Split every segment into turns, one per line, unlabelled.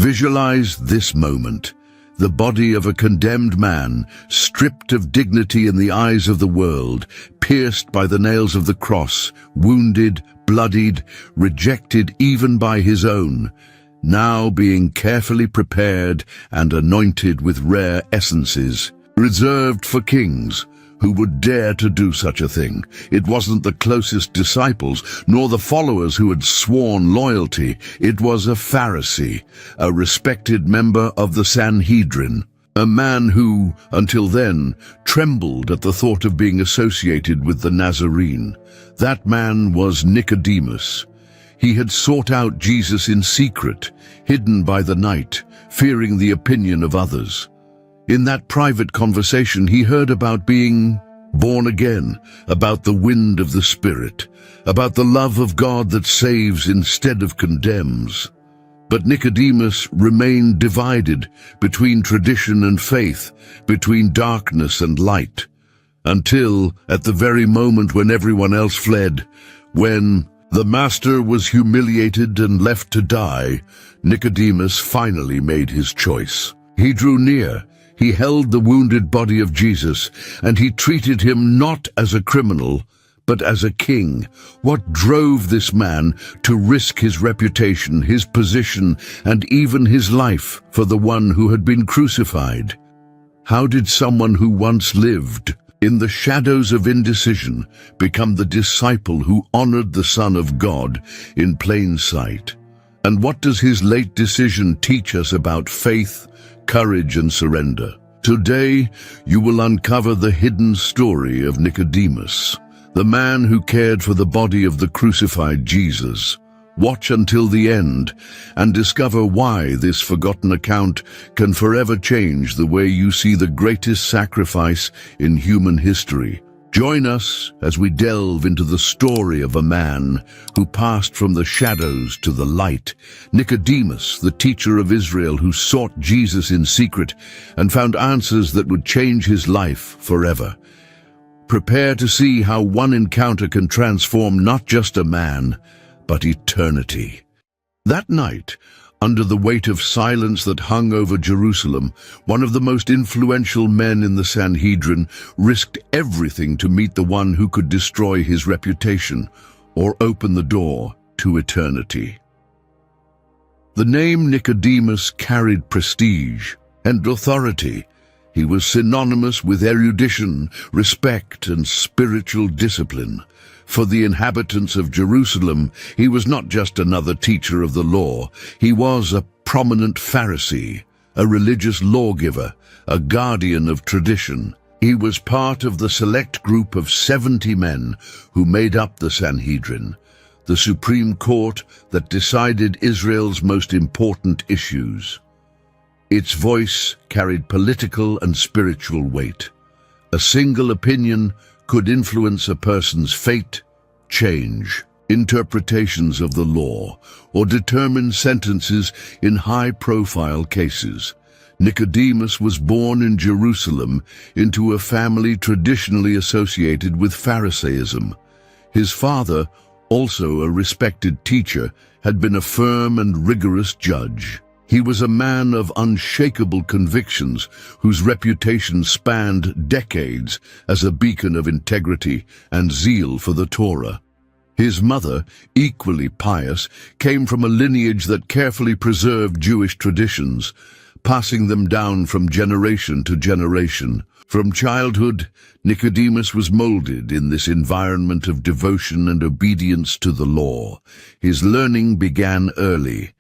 Visualize this moment. The body of a condemned man, stripped of dignity in the eyes of the world, pierced by the nails of the cross, wounded, bloodied, rejected even by his own, now being carefully prepared and anointed with rare essences, reserved for kings. Who would dare to do such a thing? It wasn't the closest disciples, nor the followers who had sworn loyalty. It was a Pharisee, a respected member of the Sanhedrin, a man who, until then, trembled at the thought of being associated with the Nazarene. That man was Nicodemus. He had sought out Jesus in secret, hidden by the night, fearing the opinion of others. In that private conversation, he heard about being born again, about the wind of the Spirit, about the love of God that saves instead of condemns. But Nicodemus remained divided between tradition and faith, between darkness and light, until, at the very moment when everyone else fled, when the Master was humiliated and left to die, Nicodemus finally made his choice. He drew near. He held the wounded body of Jesus, and he treated him not as a criminal, but as a king. What drove this man to risk his reputation, his position, and even his life for the one who had been crucified? How did someone who once lived in the shadows of indecision become the disciple who honored the Son of God in plain sight? And what does his late decision teach us about faith, courage, and surrender? Today, you will uncover the hidden story of Nicodemus, the man who cared for the body of the crucified Jesus. Watch until the end and discover why this forgotten account can forever change the way you see the greatest sacrifice in human history. Join us as we delve into the story of a man who passed from the shadows to the light. Nicodemus, the teacher of Israel who sought Jesus in secret and found answers that would change his life forever. Prepare to see how one encounter can transform not just a man, but eternity. That night, under the weight of silence that hung over Jerusalem, one of the most influential men in the Sanhedrin risked everything to meet the one who could destroy his reputation or open the door to eternity. The name Nicodemus carried prestige and authority. He was synonymous with erudition, respect, and spiritual discipline. For the inhabitants of Jerusalem, he was not just another teacher of the law. He was a prominent Pharisee, a religious lawgiver, a guardian of tradition. He was part of the select group of 70 men who made up the Sanhedrin, the supreme court that decided Israel's most important issues. Its voice carried political and spiritual weight. A single opinion could influence a person's fate, change interpretations of the law, or determine sentences in high-profile cases. Nicodemus was born in Jerusalem into a family traditionally associated with Pharisaism. His father, also a respected teacher, had been a firm and rigorous judge. He was a man of unshakable convictions whose reputation spanned decades as a beacon of integrity and zeal for the Torah. His mother, equally pious, came from a lineage that carefully preserved Jewish traditions, passing them down from generation to generation. From childhood, Nicodemus was molded in this environment of devotion and obedience to the law. His learning began early.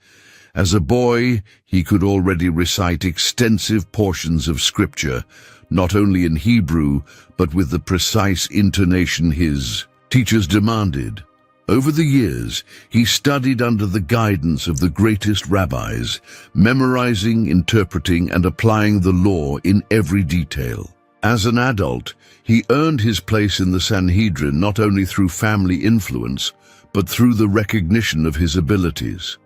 As a boy, he could already recite extensive portions of Scripture, not only in Hebrew, but with the precise intonation his teachers demanded. Over the years, he studied under the guidance of the greatest rabbis, memorizing, interpreting, and applying the law in every detail. As an adult, he earned his place in the Sanhedrin not only through family influence, but through the recognition of his abilities.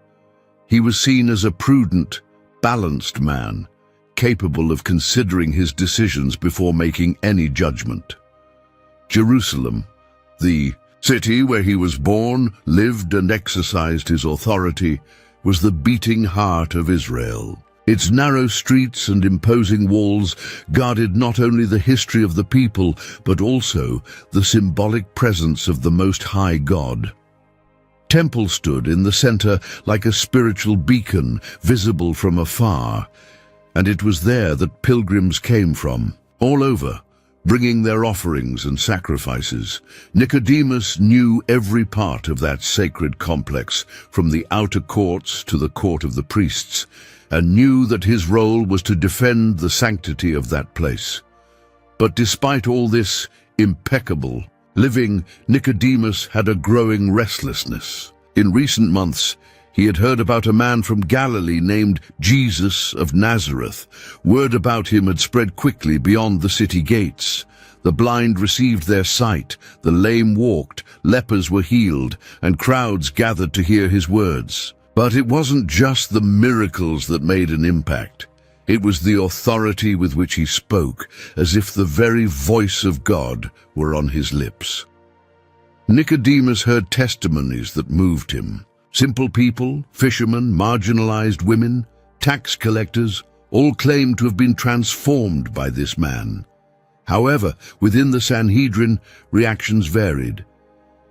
He was seen as a prudent, balanced man, capable of considering his decisions before making any judgment. Jerusalem, the city where he was born, lived, and exercised his authority, was the beating heart of Israel. Its narrow streets and imposing walls guarded not only the history of the people, but also the symbolic presence of the Most High God. Temple stood in the center like a spiritual beacon, visible from afar, and it was there that pilgrims came from, all over, bringing their offerings and sacrifices. Nicodemus knew every part of that sacred complex, from the outer courts to the court of the priests, and knew that his role was to defend the sanctity of that place. But despite all this impeccable living, Nicodemus had a growing restlessness. In recent months, he had heard about a man from Galilee named Jesus of Nazareth. Word about him had spread quickly beyond the city gates. The blind received their sight, the lame walked, lepers were healed, and crowds gathered to hear his words. But it wasn't just the miracles that made an impact. It was the authority with which he spoke, as if the very voice of God were on his lips. Nicodemus heard testimonies that moved him. Simple people, fishermen, marginalized women, tax collectors, all claimed to have been transformed by this man. However, within the Sanhedrin, reactions varied.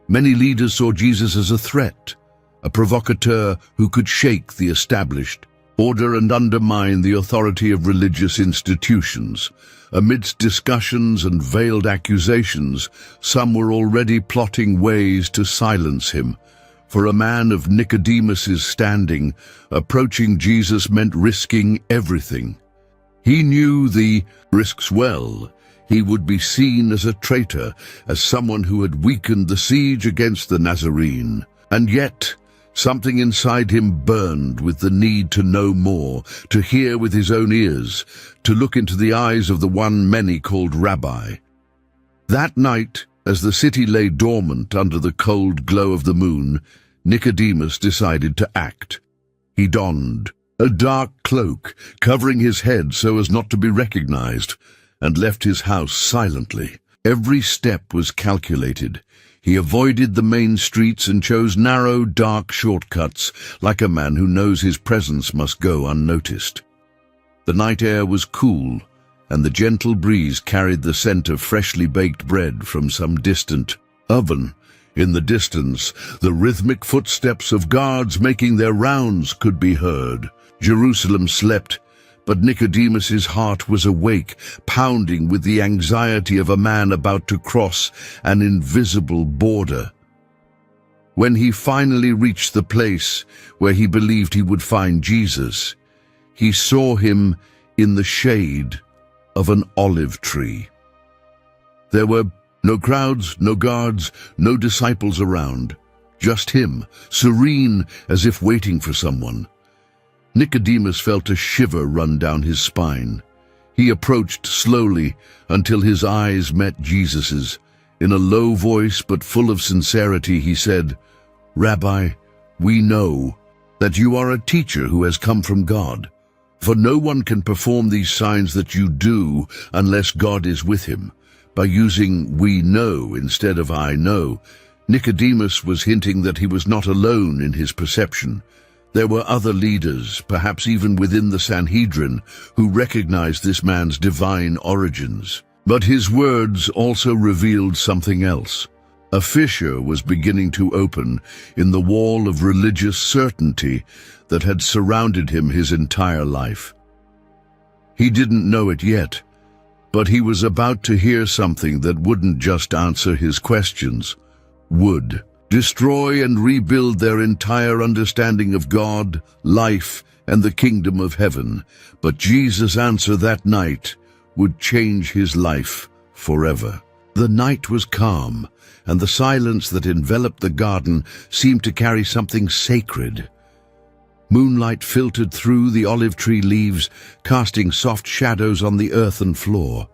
Many leaders saw Jesus as a threat, a provocateur who could shake the established order and undermine the authority of religious institutions. Amidst discussions and veiled accusations, some were already plotting ways to silence him. For a man of Nicodemus's standing, approaching Jesus meant risking everything. He knew the risks well. He would be seen as a traitor, as someone who had weakened the siege against the Nazarene. And yet, something inside him burned with the need to know more, to hear with his own ears, to look into the eyes of the one many called Rabbi. That night, as the city lay dormant under the cold glow of the moon, Nicodemus decided to act. He donned a dark cloak, covering his head so as not to be recognized, and left his house silently. Every step was calculated. He avoided the main streets and chose narrow, dark shortcuts, like a man who knows his presence must go unnoticed. The night air was cool, and the gentle breeze carried the scent of freshly baked bread from some distant oven. In the distance, the rhythmic footsteps of guards making their rounds could be heard. Jerusalem slept, but Nicodemus's heart was awake, pounding with the anxiety of a man about to cross an invisible border. When he finally reached the place where he believed he would find Jesus, he saw him in the shade of an olive tree. There were no crowds, no guards, no disciples around, just him, serene as if waiting for someone. Nicodemus felt a shiver run down his spine. He approached slowly until his eyes met Jesus's. In a low voice but full of sincerity, he said, "Rabbi, we know that you are a teacher who has come from God, for no one can perform these signs that you do unless God is with him." By using "we know" instead of "I know," Nicodemus was hinting that he was not alone in his perception. There were other leaders, perhaps even within the Sanhedrin, who recognized this man's divine origins. But his words also revealed something else. A fissure was beginning to open in the wall of religious certainty that had surrounded him his entire life. He didn't know it yet, but he was about to hear something that wouldn't just answer his questions, would destroy and rebuild their entire understanding of God, life, and the kingdom of heaven. But Jesus' answer that night would change his life forever. The night was calm, and the silence that enveloped the garden seemed to carry something sacred. Moonlight filtered through the olive tree leaves, casting soft shadows on the earthen floor.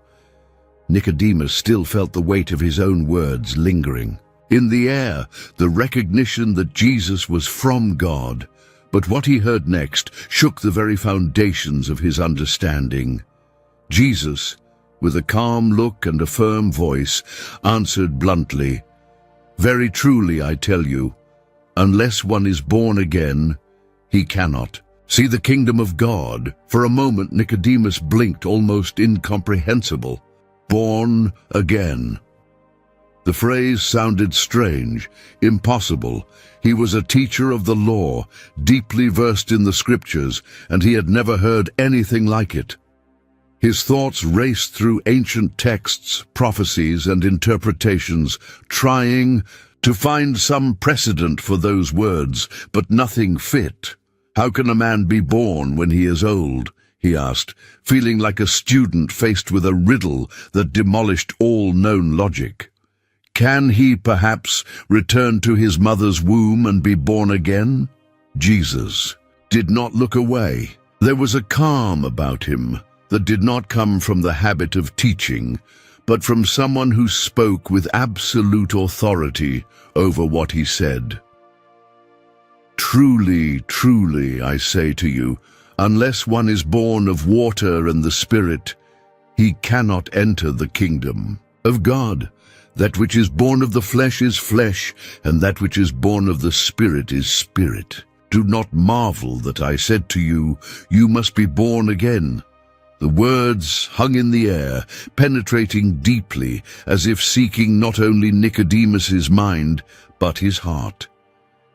Nicodemus still felt the weight of his own words lingering. In the air, the recognition that Jesus was from God. But what he heard next shook the very foundations of his understanding. Jesus, with a calm look and a firm voice, answered bluntly, "Very truly I tell you, unless one is born again, He cannot see the kingdom of God. For a moment, Nicodemus blinked, almost incomprehensible. Born again. The phrase sounded strange, impossible. He was a teacher of the law, deeply versed in the scriptures, and he had never heard anything like it. His thoughts raced through ancient texts, prophecies, and interpretations, trying to find some precedent for those words, but nothing fit. "How can a man be born when he is old?" he asked, feeling like a student faced with a riddle that demolished all known logic. Can he perhaps return to his mother's womb and be born again? Jesus did not look away. There was a calm about him that did not come from the habit of teaching, but from someone who spoke with absolute authority over what he said. "Truly, truly, I say to you, unless one is born of water and the Spirit, he cannot enter the kingdom of God. That which is born of the flesh is flesh, and that which is born of the Spirit is spirit. Do not marvel that I said to you, you must be born again." The words hung in the air, penetrating deeply, as if seeking not only Nicodemus's mind, but his heart.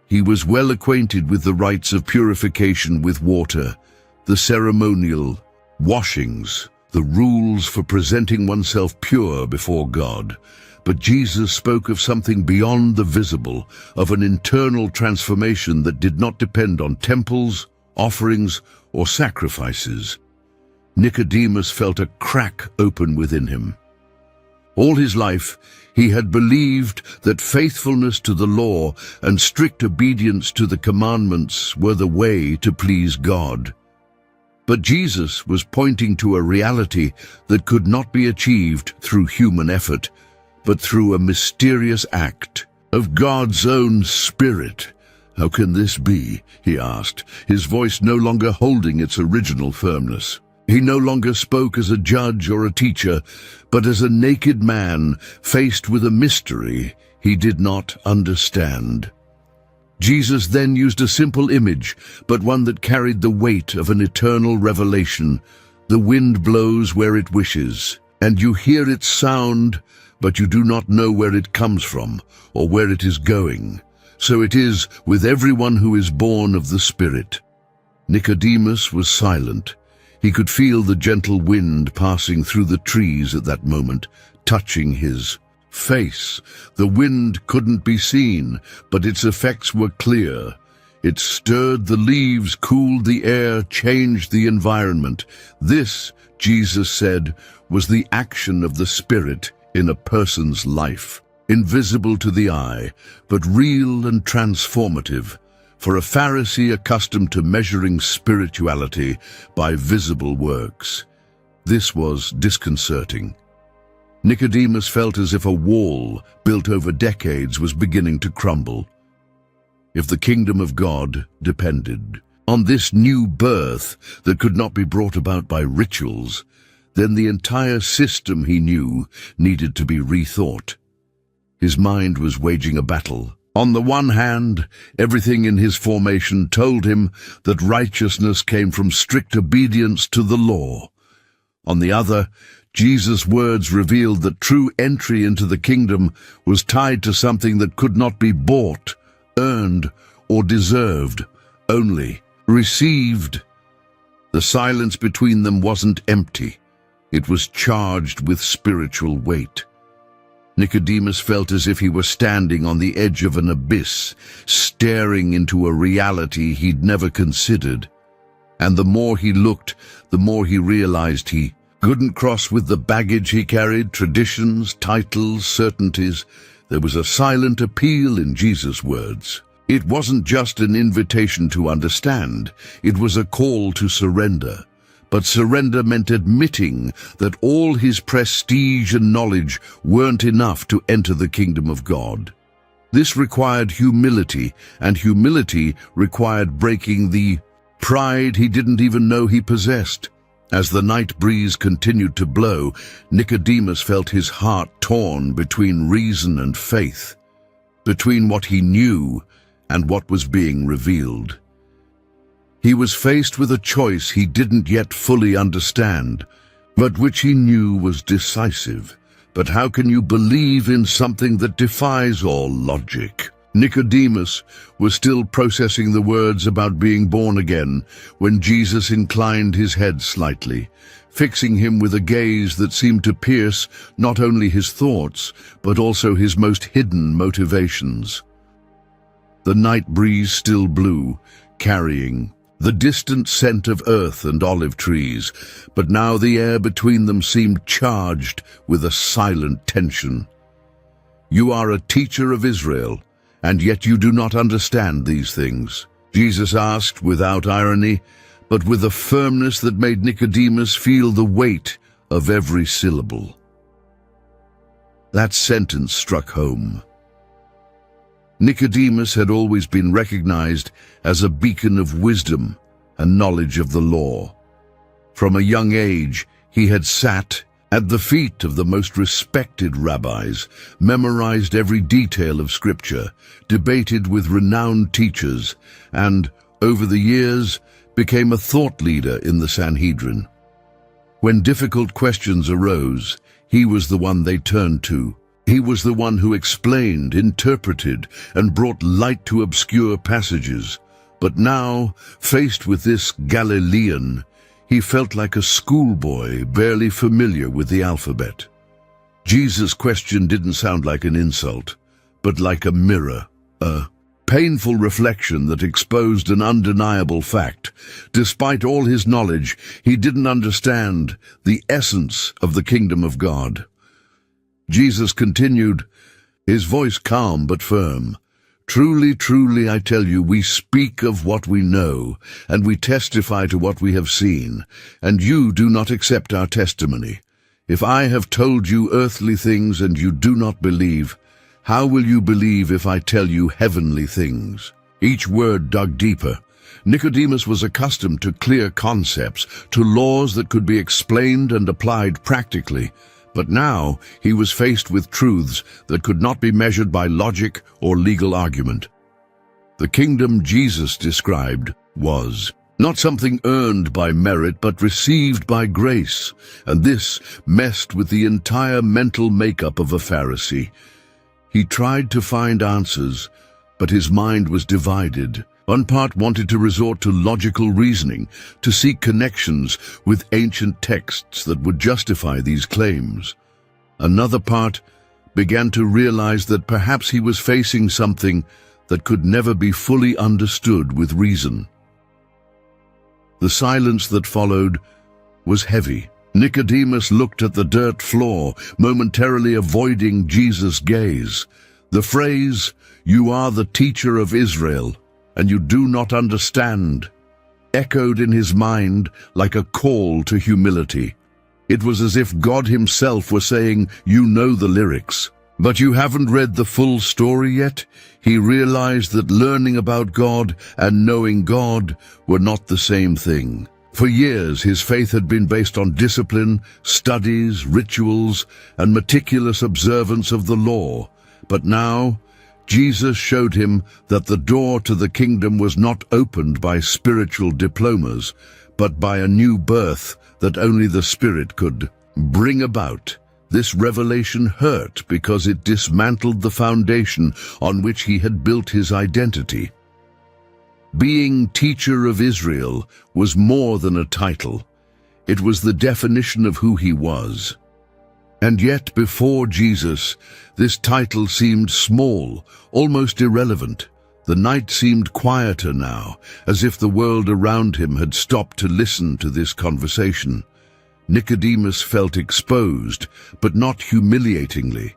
He was well acquainted with the rites of purification with water, the ceremonial washings, the rules for presenting oneself pure before God. But Jesus spoke of something beyond the visible, of an internal transformation that did not depend on temples, offerings, or sacrifices. Nicodemus felt a crack open within him. All his life, he had believed that faithfulness to the law and strict obedience to the commandments were the way to please God. But Jesus was pointing to a reality that could not be achieved through human effort, but through a mysterious act of God's own Spirit. "How can this be?" he asked, his voice no longer holding its original firmness. He no longer spoke as a judge or a teacher, but as a naked man faced with a mystery he did not understand. Jesus then used a simple image, but one that carried the weight of an eternal revelation. The wind blows where it wishes, and you hear its sound, but you do not know where it comes from or where it is going. So it is with everyone who is born of the Spirit. Nicodemus was silent. He could feel the gentle wind passing through the trees at that moment, touching his face. The wind couldn't be seen, but its effects were clear. It stirred the leaves, cooled the air, changed the environment. This, Jesus said, was the action of the Spirit in a person's life, invisible to the eye, but real and transformative. For a Pharisee accustomed to measuring spirituality by visible works, this was disconcerting. Nicodemus felt as if a wall built over decades was beginning to crumble. If the kingdom of God depended on this new birth that could not be brought about by rituals, then the entire system he knew needed to be rethought. His mind was waging a battle. On the one hand, everything in his formation told him that righteousness came from strict obedience to the law. On the other, Jesus' words revealed that true entry into the kingdom was tied to something that could not be bought, earned, or deserved, only received. The silence between them wasn't empty. It was charged with spiritual weight. Nicodemus felt as if he were standing on the edge of an abyss, staring into a reality he'd never considered. And the more he looked, the more he realized he couldn't cross with the baggage he carried, traditions, titles, certainties. There was a silent appeal in Jesus' words. It wasn't just an invitation to understand, it was a call to surrender. But surrender meant admitting that all his prestige and knowledge weren't enough to enter the kingdom of God. This required humility, and humility required breaking the pride he didn't even know he possessed. As the night breeze continued to blow, Nicodemus felt his heart torn between reason and faith, between what he knew and what was being revealed. He was faced with a choice he didn't yet fully understand, but which he knew was decisive. But how can you believe in something that defies all logic? Nicodemus was still processing the words about being born again when Jesus inclined his head slightly, fixing him with a gaze that seemed to pierce not only his thoughts, but also his most hidden motivations. The night breeze still blew, carrying the distant scent of earth and olive trees, but now the air between them seemed charged with a silent tension. "You are a teacher of Israel, and yet you do not understand these things," Jesus asked without irony, but with a firmness that made Nicodemus feel the weight of every syllable. That sentence struck home. Nicodemus had always been recognized as a beacon of wisdom and knowledge of the law. From a young age, he had sat at the feet of the most respected rabbis, memorized every detail of Scripture, debated with renowned teachers, and, over the years, became a thought leader in the Sanhedrin. When difficult questions arose, he was the one they turned to. He was the one who explained, interpreted, and brought light to obscure passages. But now, faced with this Galilean, he felt like a schoolboy barely familiar with the alphabet. Jesus' question didn't sound like an insult, but like a mirror, a painful reflection that exposed an undeniable fact. Despite all his knowledge, he didn't understand the essence of the kingdom of God. Jesus continued, his voice calm but firm. "Truly, truly, I tell you, we speak of what we know, and we testify to what we have seen, and you do not accept our testimony. If I have told you earthly things and you do not believe, how will you believe if I tell you heavenly things?" Each word dug deeper. Nicodemus was accustomed to clear concepts, to laws that could be explained and applied practically. But now he was faced with truths that could not be measured by logic or legal argument. The kingdom Jesus described was not something earned by merit but received by grace, and this messed with the entire mental makeup of a Pharisee. He tried to find answers, but his mind was divided. One part wanted to resort to logical reasoning, to seek connections with ancient texts that would justify these claims. Another part began to realize that perhaps he was facing something that could never be fully understood with reason. The silence that followed was heavy. Nicodemus looked at the dirt floor, momentarily avoiding Jesus' gaze. The phrase, "You are the teacher of Israel, and you do not understand," echoed in his mind like a call to humility. It was as if God himself were saying, "You know the lyrics, but you haven't read the full story yet." He realized that learning about God and knowing God were not the same thing. For years, his faith had been based on discipline, studies, rituals, and meticulous observance of the law. But now, Jesus showed him that the door to the kingdom was not opened by spiritual diplomas, but by a new birth that only the Spirit could bring about. This revelation hurt because it dismantled the foundation on which he had built his identity. Being teacher of Israel was more than a title. It was the definition of who he was. And yet, before Jesus, this title seemed small, almost irrelevant. The night seemed quieter now, as if the world around him had stopped to listen to this conversation. Nicodemus felt exposed, but not humiliatingly.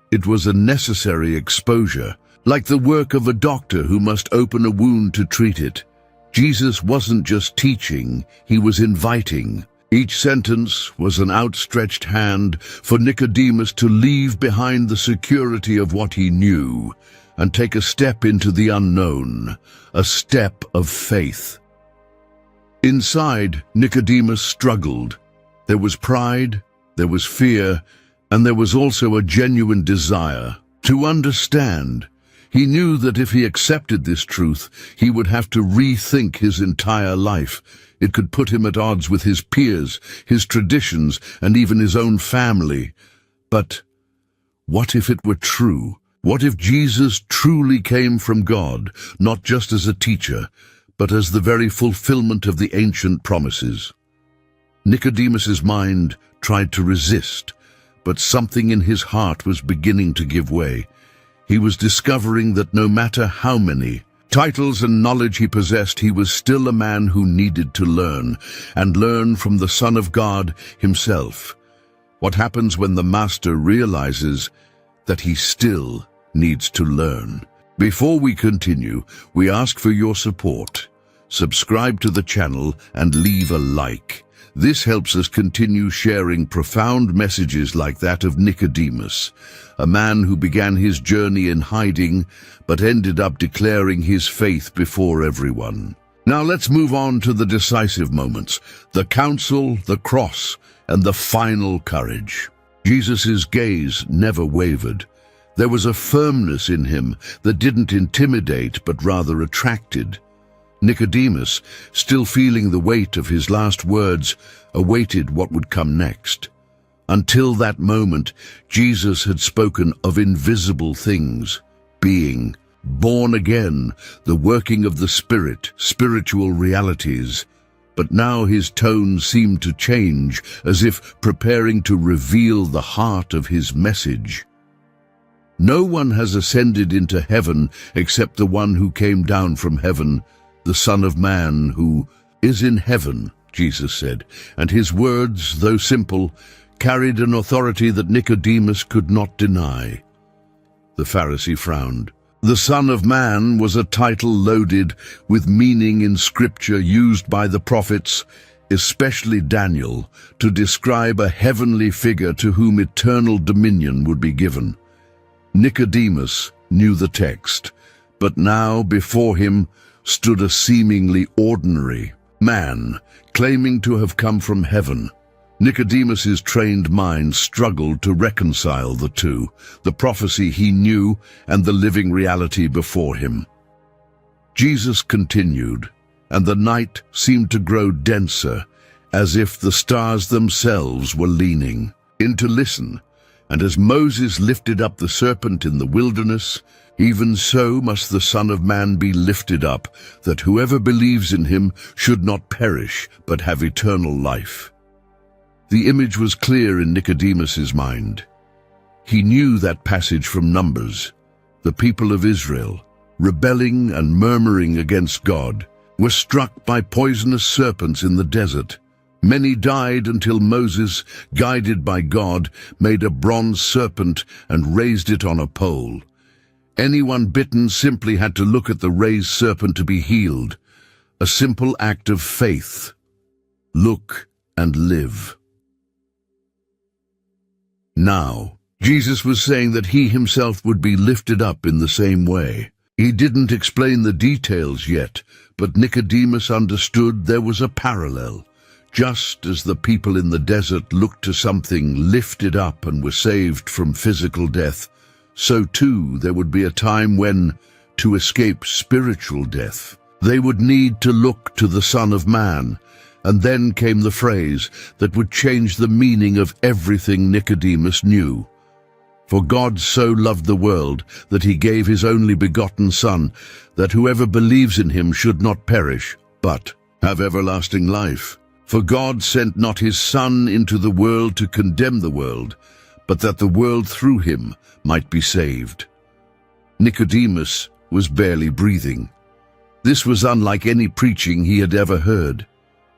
It was a necessary exposure, like the work of a doctor who must open a wound to treat it. Jesus wasn't just teaching, he was inviting. Each sentence was an outstretched hand for Nicodemus to leave behind the security of what he knew and take a step into the unknown, a step of faith. Inside, Nicodemus struggled. There was pride, there was fear, and there was also a genuine desire to understand. He knew that if he accepted this truth, he would have to rethink his entire life. It could put him at odds with his peers, his traditions, and even his own family. But what if it were true? What if Jesus truly came from God, not just as a teacher, but as the very fulfillment of the ancient promises? Nicodemus's mind tried to resist, but something in his heart was beginning to give way. He was discovering that no matter how many titles and knowledge he possessed, he was still a man who needed to learn, and learn from the Son of God himself. What happens when the Master realizes that he still needs to learn? Before we continue, we ask for your support. Subscribe to the channel and leave a like. This helps us continue sharing profound messages like that of Nicodemus, a man who began his journey in hiding but ended up declaring his faith before everyone. Now let's move on to the decisive moments, the council, the cross, and the final courage. Jesus' gaze never wavered. There was a firmness in him that didn't intimidate but rather attracted. Nicodemus, still feeling the weight of his last words, awaited what would come next. Until that moment, Jesus had spoken of invisible things, being born again, the working of the Spirit, spiritual realities. But now his tone seemed to change, as if preparing to reveal the heart of his message. No one has ascended into heaven except the one who came down from heaven, the Son of Man who is in heaven, Jesus said, and his words, though simple, carried an authority that Nicodemus could not deny. The Pharisee frowned. The Son of Man was a title loaded with meaning in Scripture used by the prophets, especially Daniel, to describe a heavenly figure to whom eternal dominion would be given. Nicodemus knew the text, but now before him stood a seemingly ordinary man, claiming to have come from heaven. Nicodemus's trained mind struggled to reconcile the two, the prophecy he knew and the living reality before him. Jesus continued, and the night seemed to grow denser, as if the stars themselves were leaning in to listen. And as Moses lifted up the serpent in the wilderness, even so must the Son of Man be lifted up, that whoever believes in him should not perish, but have eternal life. The image was clear in Nicodemus's mind. He knew that passage from Numbers. The people of Israel, rebelling and murmuring against God, were struck by poisonous serpents in the desert. Many died until Moses, guided by God, made a bronze serpent and raised it on a pole. Anyone bitten simply had to look at the raised serpent to be healed. A simple act of faith. Look and live. Now, Jesus was saying that he himself would be lifted up in the same way. He didn't explain the details yet, but Nicodemus understood there was a parallel. Just as the people in the desert looked to something lifted up and were saved from physical death, so too there would be a time when, to escape spiritual death, they would need to look to the Son of Man. And then came the phrase that would change the meaning of everything Nicodemus knew. For God so loved the world that he gave his only begotten Son, that whoever believes in him should not perish, but have everlasting life. For God sent not his Son into the world to condemn the world, but that the world through him might be saved. Nicodemus was barely breathing. This was unlike any preaching he had ever heard.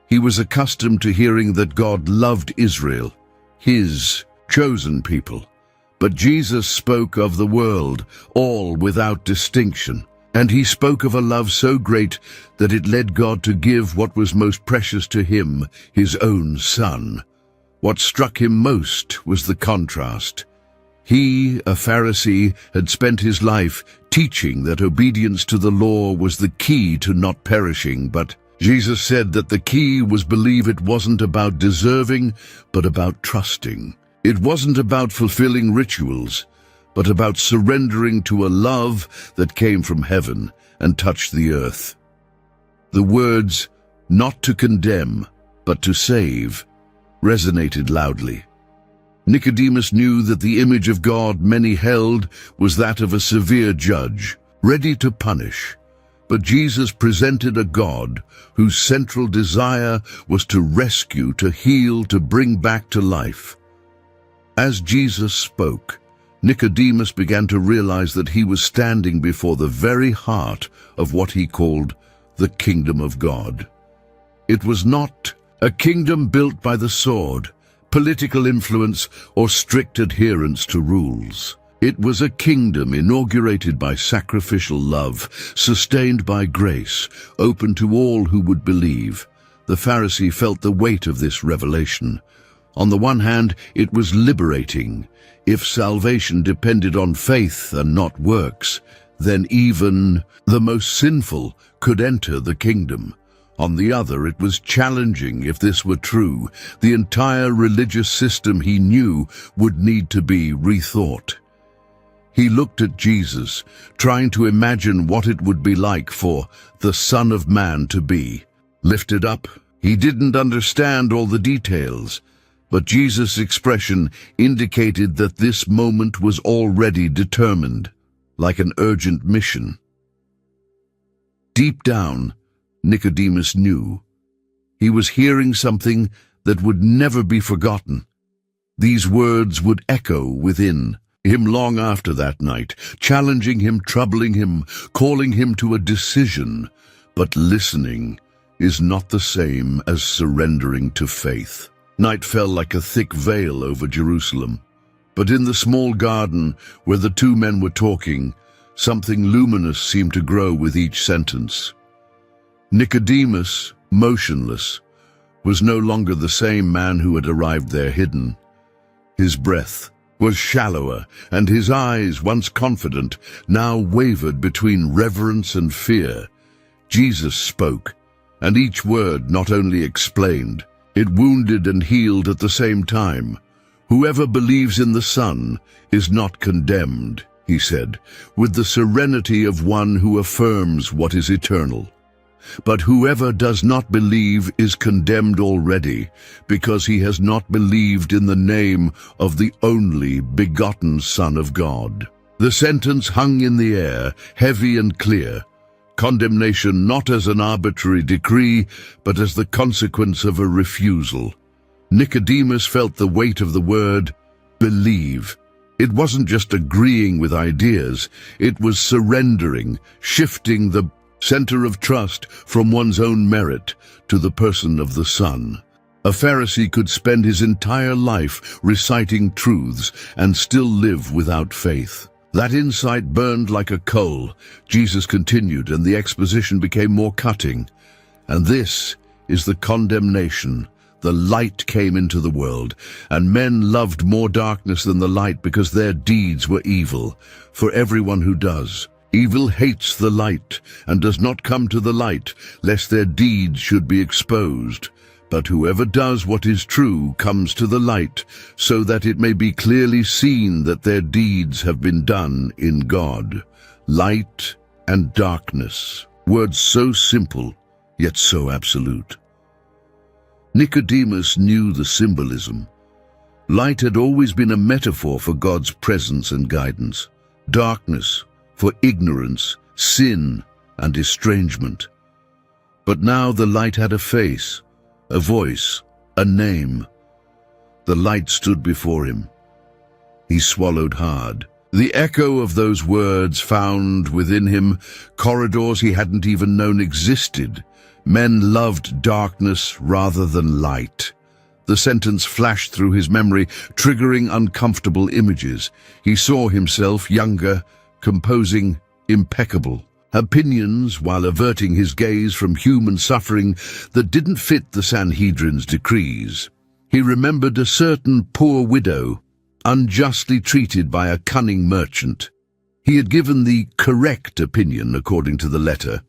He was accustomed to hearing that God loved Israel, his chosen people. But Jesus spoke of the world, all without distinction. And he spoke of a love so great that it led God to give what was most precious to him, his own Son. What struck him most was the contrast. He, a Pharisee, had spent his life teaching that obedience to the law was the key to not perishing, but Jesus said that the key was believe it wasn't about deserving, but about trusting. It wasn't about fulfilling rituals, but about surrendering to a love that came from heaven and touched the earth. The words, "not to condemn, but to save," resonated loudly. Nicodemus knew that the image of God many held was that of a severe judge, ready to punish. But Jesus presented a God whose central desire was to rescue, to heal, to bring back to life. As Jesus spoke, Nicodemus began to realize that he was standing before the very heart of what he called the kingdom of God. It was not a kingdom built by the sword, political influence, or strict adherence to rules. It was a kingdom inaugurated by sacrificial love, sustained by grace, open to all who would believe. The Pharisee felt the weight of this revelation. On the one hand, it was liberating. If salvation depended on faith and not works, then even the most sinful could enter the kingdom. On the other, it was challenging. If this were true, the entire religious system he knew would need to be rethought. He looked at Jesus, trying to imagine what it would be like for the Son of Man to be lifted up. He didn't understand all the details, but Jesus' expression indicated that this moment was already determined, like an urgent mission. Deep down, Nicodemus knew. He was hearing something that would never be forgotten. These words would echo within him long after that night, challenging him, troubling him, calling him to a decision. But listening is not the same as surrendering to faith. Night fell like a thick veil over Jerusalem. But in the small garden where the two men were talking, something luminous seemed to grow with each sentence. Nicodemus, motionless, was no longer the same man who had arrived there hidden. His breath was shallower, and his eyes, once confident, now wavered between reverence and fear. Jesus spoke, and each word not only explained, it wounded and healed at the same time. "Whoever believes in the Son is not condemned," he said, with the serenity of one who affirms what is eternal. "But whoever does not believe is condemned already, because he has not believed in the name of the only begotten Son of God." The sentence hung in the air, heavy and clear. Condemnation not as an arbitrary decree, but as the consequence of a refusal. Nicodemus felt the weight of the word, believe. It wasn't just agreeing with ideas, it was surrendering, shifting the center of trust from one's own merit to the person of the Son. A Pharisee could spend his entire life reciting truths and still live without faith. That insight burned like a coal. Jesus continued, and the exposition became more cutting. "And this is the condemnation. The light came into the world, and men loved more darkness than the light because their deeds were evil. For everyone who does evil hates the light and does not come to the light, lest their deeds should be exposed. But whoever does what is true comes to the light, so that it may be clearly seen that their deeds have been done in God." Light and darkness, words so simple, yet so absolute. Nicodemus knew the symbolism. Light had always been a metaphor for God's presence and guidance. Darkness for ignorance, sin, and estrangement. But now the light had a face, a voice, a name. The light stood before him. He swallowed hard. The echo of those words found within him corridors he hadn't even known existed. Men loved darkness rather than light. The sentence flashed through his memory, triggering uncomfortable images. He saw himself younger, composing, impeccable opinions while averting his gaze from human suffering that didn't fit the Sanhedrin's decrees. He remembered a certain poor widow, unjustly treated by a cunning merchant. He had given the correct opinion according to the letter,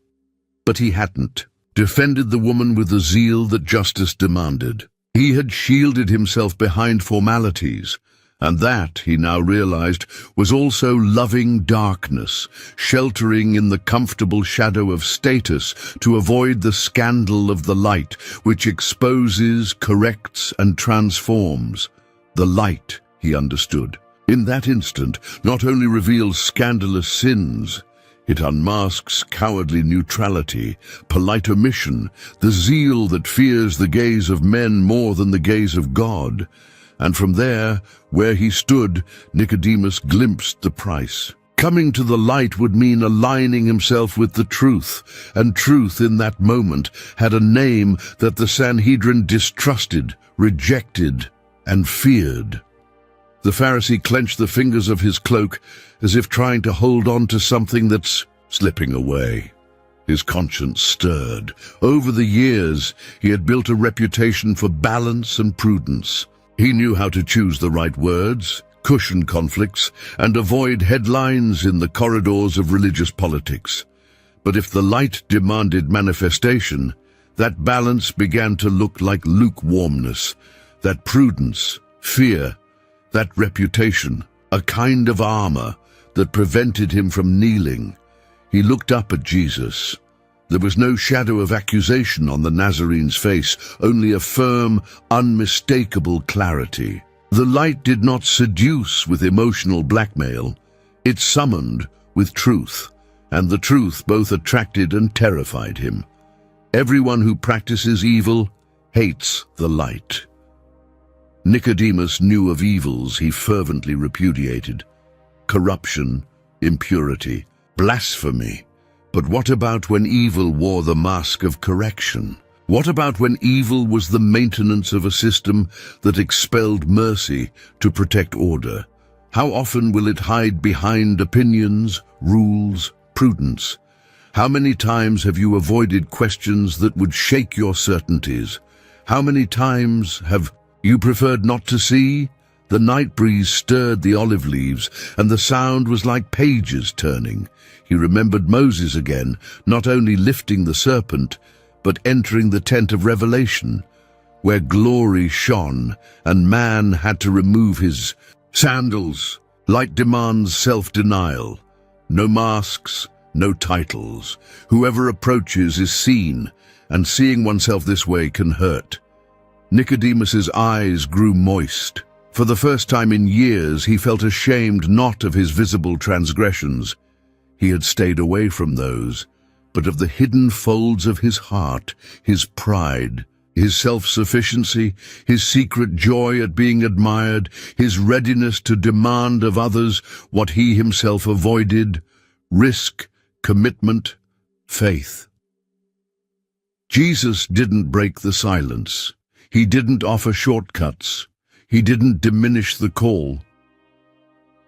but he hadn't defended the woman with the zeal that justice demanded. He had shielded himself behind formalities, And that, he now realized, was also loving darkness, sheltering in the comfortable shadow of status to avoid the scandal of the light, which exposes, corrects, and transforms. The light, he understood, in that instant, not only reveals scandalous sins, it unmasks cowardly neutrality, polite omission, the zeal that fears the gaze of men more than the gaze of God. And from there, where he stood, Nicodemus glimpsed the price. Coming to the light would mean aligning himself with the truth, and truth in that moment had a name that the Sanhedrin distrusted, rejected, and feared. The Pharisee clenched the fingers of his cloak as if trying to hold on to something that's slipping away. His conscience stirred. Over the years, he had built a reputation for balance and prudence. He knew how to choose the right words, cushion conflicts, and avoid headlines in the corridors of religious politics. But if the light demanded manifestation, that balance began to look like lukewarmness, that prudence, fear, that reputation, a kind of armor that prevented him from kneeling. He looked up at Jesus. There was no shadow of accusation on the Nazarene's face, only a firm, unmistakable clarity. The light did not seduce with emotional blackmail. It summoned with truth, and the truth both attracted and terrified him. Everyone who practices evil hates the light. Nicodemus knew of evils he fervently repudiated: corruption, impurity, blasphemy. But what about when evil wore the mask of correction? What about when evil was the maintenance of a system that expelled mercy to protect order? How often will it hide behind opinions, rules, prudence? How many times have you avoided questions that would shake your certainties? How many times have you preferred not to see? The night breeze stirred the olive leaves, and the sound was like pages turning. He remembered Moses again, not only lifting the serpent, but entering the tent of revelation, where glory shone, and man had to remove his sandals. Light demands self-denial. No masks, no titles. Whoever approaches is seen, and seeing oneself this way can hurt. Nicodemus's eyes grew moist. For the first time in years, he felt ashamed not of his visible transgressions. He had stayed away from those, but of the hidden folds of his heart, his pride, his self-sufficiency, his secret joy at being admired, his readiness to demand of others what he himself avoided: risk, commitment, faith. Jesus didn't break the silence. He didn't offer shortcuts. He didn't diminish the call.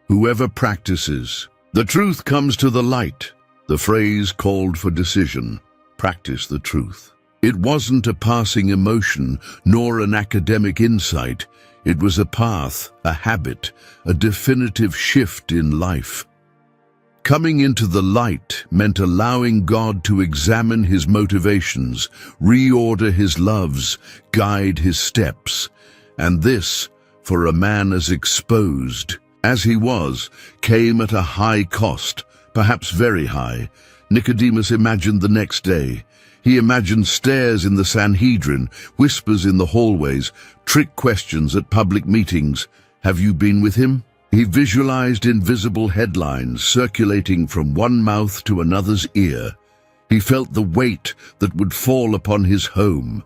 Whoever practices, the truth comes to the light. The phrase called for decision. Practice the truth. It wasn't a passing emotion, nor an academic insight. It was a path, a habit, a definitive shift in life. Coming into the light meant allowing God to examine his motivations, reorder his loves, guide his steps. And this, for a man as exposed as he was, came at a high cost, perhaps very high. Nicodemus imagined the next day. He imagined stares in the Sanhedrin, whispers in the hallways, trick questions at public meetings. Have you been with him? He visualized invisible headlines circulating from one mouth to another's ear. He felt the weight that would fall upon his home.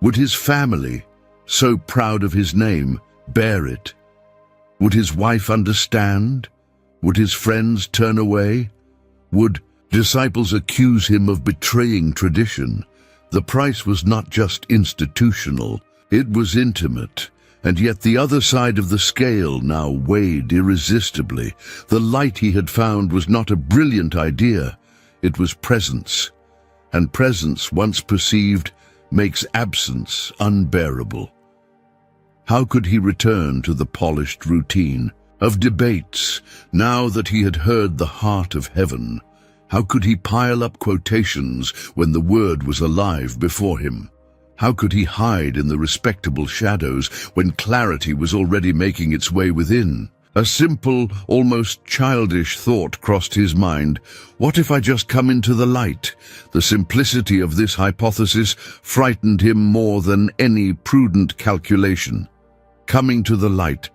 Would his family, so proud of his name, bear it? Would his wife understand? Would his friends turn away? Would disciples accuse him of betraying tradition? The price was not just institutional, it was intimate. And yet the other side of the scale now weighed irresistibly. The light he had found was not a brilliant idea, it was presence. And presence, once perceived, makes absence unbearable. How could he return to the polished routine of debates now that he had heard the heart of heaven? How could he pile up quotations when the word was alive before him? How could he hide in the respectable shadows when clarity was already making its way within? A simple, almost childish thought crossed his mind. What if I just come into the light? The simplicity of this hypothesis frightened him more than any prudent calculation. Coming to the light,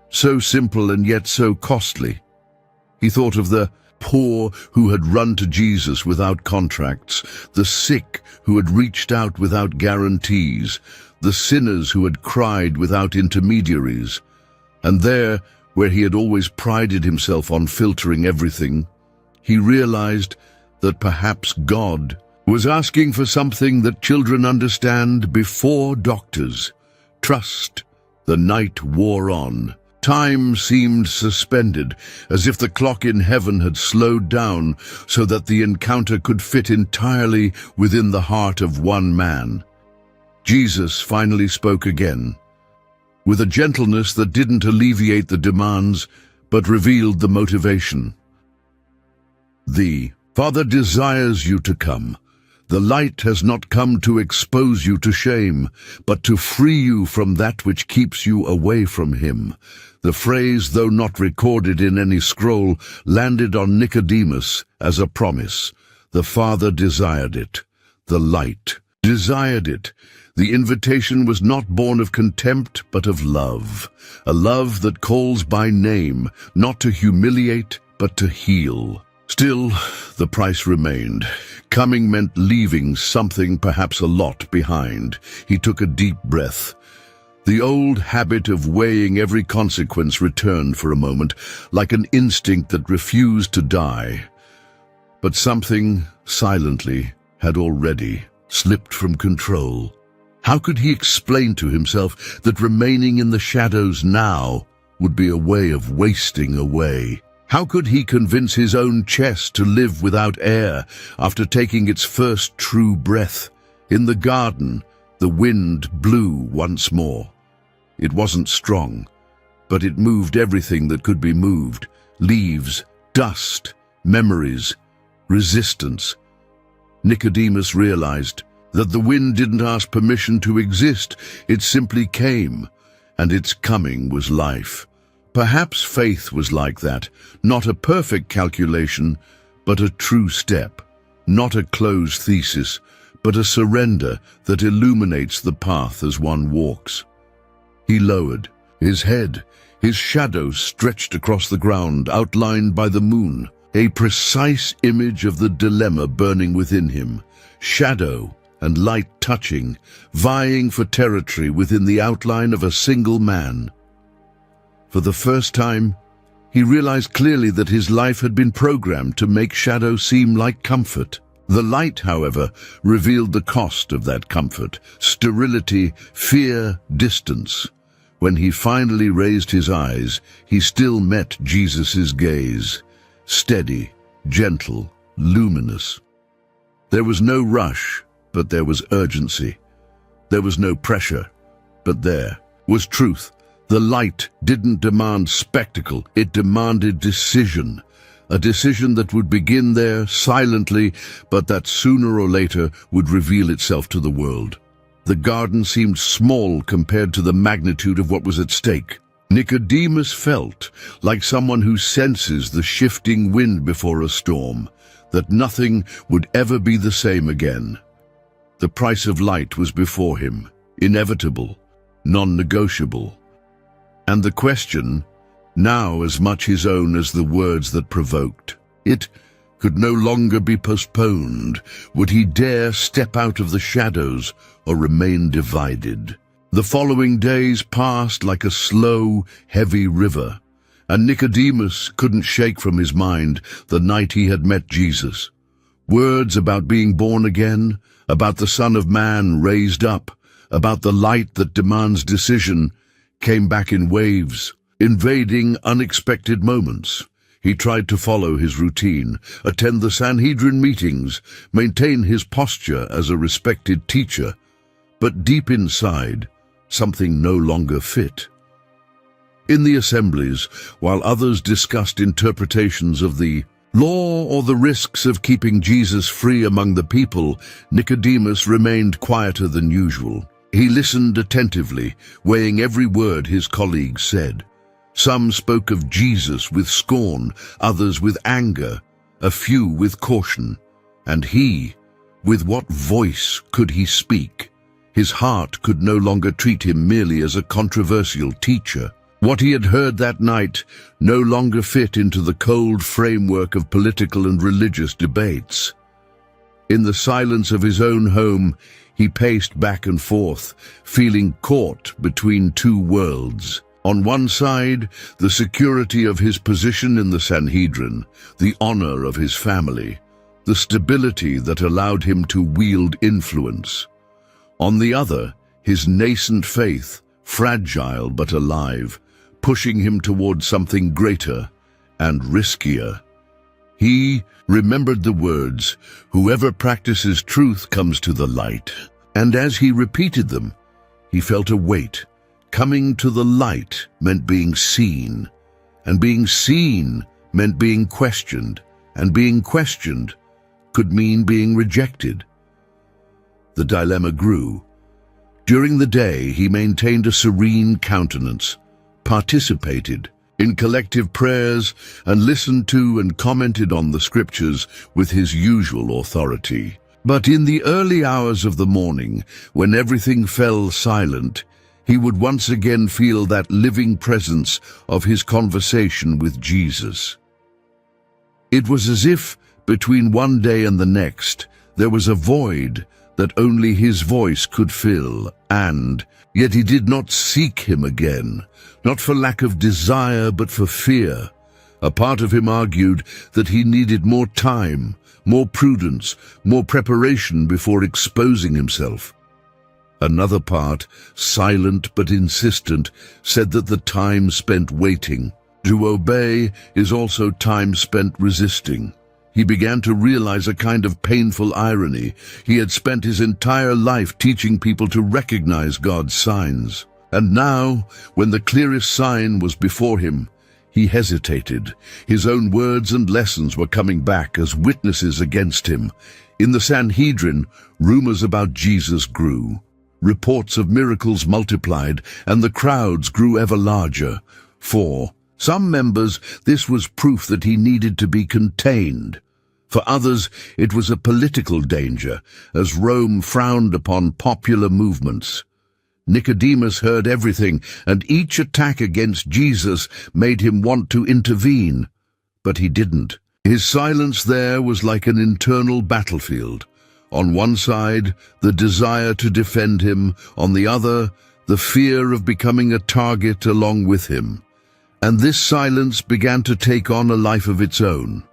so simple and yet so costly. He thought of the poor who had run to Jesus without contracts, the sick who had reached out without guarantees, the sinners who had cried without intermediaries. And there, where he had always prided himself on filtering everything, he realized that perhaps God was asking for something that children understand before doctors. Trust. The night wore on. Time seemed suspended, as if the clock in heaven had slowed down so that the encounter could fit entirely within the heart of one man. Jesus finally spoke again, with a gentleness that didn't alleviate the demands, but revealed the motivation. The Father desires you to come. The light has not come to expose you to shame, but to free you from that which keeps you away from him. The phrase, though not recorded in any scroll, landed on Nicodemus as a promise. The Father desired it. The light desired it. The invitation was not born of contempt, but of love. A love that calls by name, not to humiliate, but to heal. Still, the price remained. Coming meant leaving something, perhaps a lot, behind. He took a deep breath. The old habit of weighing every consequence returned for a moment, like an instinct that refused to die. But something, silently, had already slipped from control. How could he explain to himself that remaining in the shadows now would be a way of wasting away? How could he convince his own chest to live without air after taking its first true breath? In the garden, the wind blew once more. It wasn't strong, but it moved everything that could be moved. Leaves, dust, memories, resistance. Nicodemus realized that the wind didn't ask permission to exist. It simply came, and its coming was life. Perhaps faith was like that, not a perfect calculation, but a true step, not a closed thesis, but a surrender that illuminates the path as one walks. He lowered his head, his shadow stretched across the ground, outlined by the moon, a precise image of the dilemma burning within him, shadow and light touching, vying for territory within the outline of a single man. For the first time, he realized clearly that his life had been programmed to make shadow seem like comfort. The light, however, revealed the cost of that comfort: sterility, fear, distance. When he finally raised his eyes, he still met Jesus' gaze, steady, gentle, luminous. There was no rush, but there was urgency. There was no pressure, but there was truth. The light didn't demand spectacle, it demanded decision. A decision that would begin there silently, but that sooner or later would reveal itself to the world. The garden seemed small compared to the magnitude of what was at stake. Nicodemus felt like someone who senses the shifting wind before a storm, that nothing would ever be the same again. The price of light was before him, inevitable, non-negotiable. And the question, now as much his own as the words that provoked it, could no longer be postponed. Would he dare step out of the shadows or remain divided? The following days passed like a slow, heavy river, and Nicodemus couldn't shake from his mind the night he had met Jesus. Words about being born again, about the Son of Man raised up, about the light that demands decision, came back in waves, invading unexpected moments. He tried to follow his routine, attend the Sanhedrin meetings, maintain his posture as a respected teacher, but deep inside, something no longer fit. In the assemblies, while others discussed interpretations of the Law or the risks of keeping Jesus free among the people, Nicodemus remained quieter than usual. He listened attentively, weighing every word his colleagues said. Some spoke of Jesus with scorn, others with anger, a few with caution. And he, with what voice could he speak? His heart could no longer treat him merely as a controversial teacher. What he had heard that night no longer fit into the cold framework of political and religious debates. In the silence of his own home, he paced back and forth, feeling caught between two worlds. On one side, the security of his position in the Sanhedrin, the honor of his family, the stability that allowed him to wield influence. On the other, his nascent faith, fragile but alive, pushing him toward something greater and riskier. He remembered the words, "Whoever practices truth comes to the light." And as he repeated them, he felt a weight. Coming to the light meant being seen, and being seen meant being questioned, and being questioned could mean being rejected. The dilemma grew. During the day, he maintained a serene countenance, participated in collective prayers, and listened to and commented on the scriptures with his usual authority. But in the early hours of the morning, when everything fell silent, he would once again feel that living presence of his conversation with Jesus. It was as if, between one day and the next, there was a void that only his voice could fill, and yet he did not seek him again, not for lack of desire but for fear. A part of him argued that he needed more time, more prudence, more preparation before exposing himself. Another part, silent but insistent, said that the time spent waiting. To obey is also time spent resisting. He began to realize a kind of painful irony. He had spent his entire life teaching people to recognize God's signs. And now, when the clearest sign was before him, he hesitated. His own words and lessons were coming back as witnesses against him. In the Sanhedrin, rumors about Jesus grew. Reports of miracles multiplied, and the crowds grew ever larger. For some members, this was proof that he needed to be contained. For others, it was a political danger, as Rome frowned upon popular movements. Nicodemus heard everything, and each attack against Jesus made him want to intervene. But he didn't. His silence there was like an internal battlefield. On one side, the desire to defend him, on the other, the fear of becoming a target along with him. And this silence began to take on a life of its own.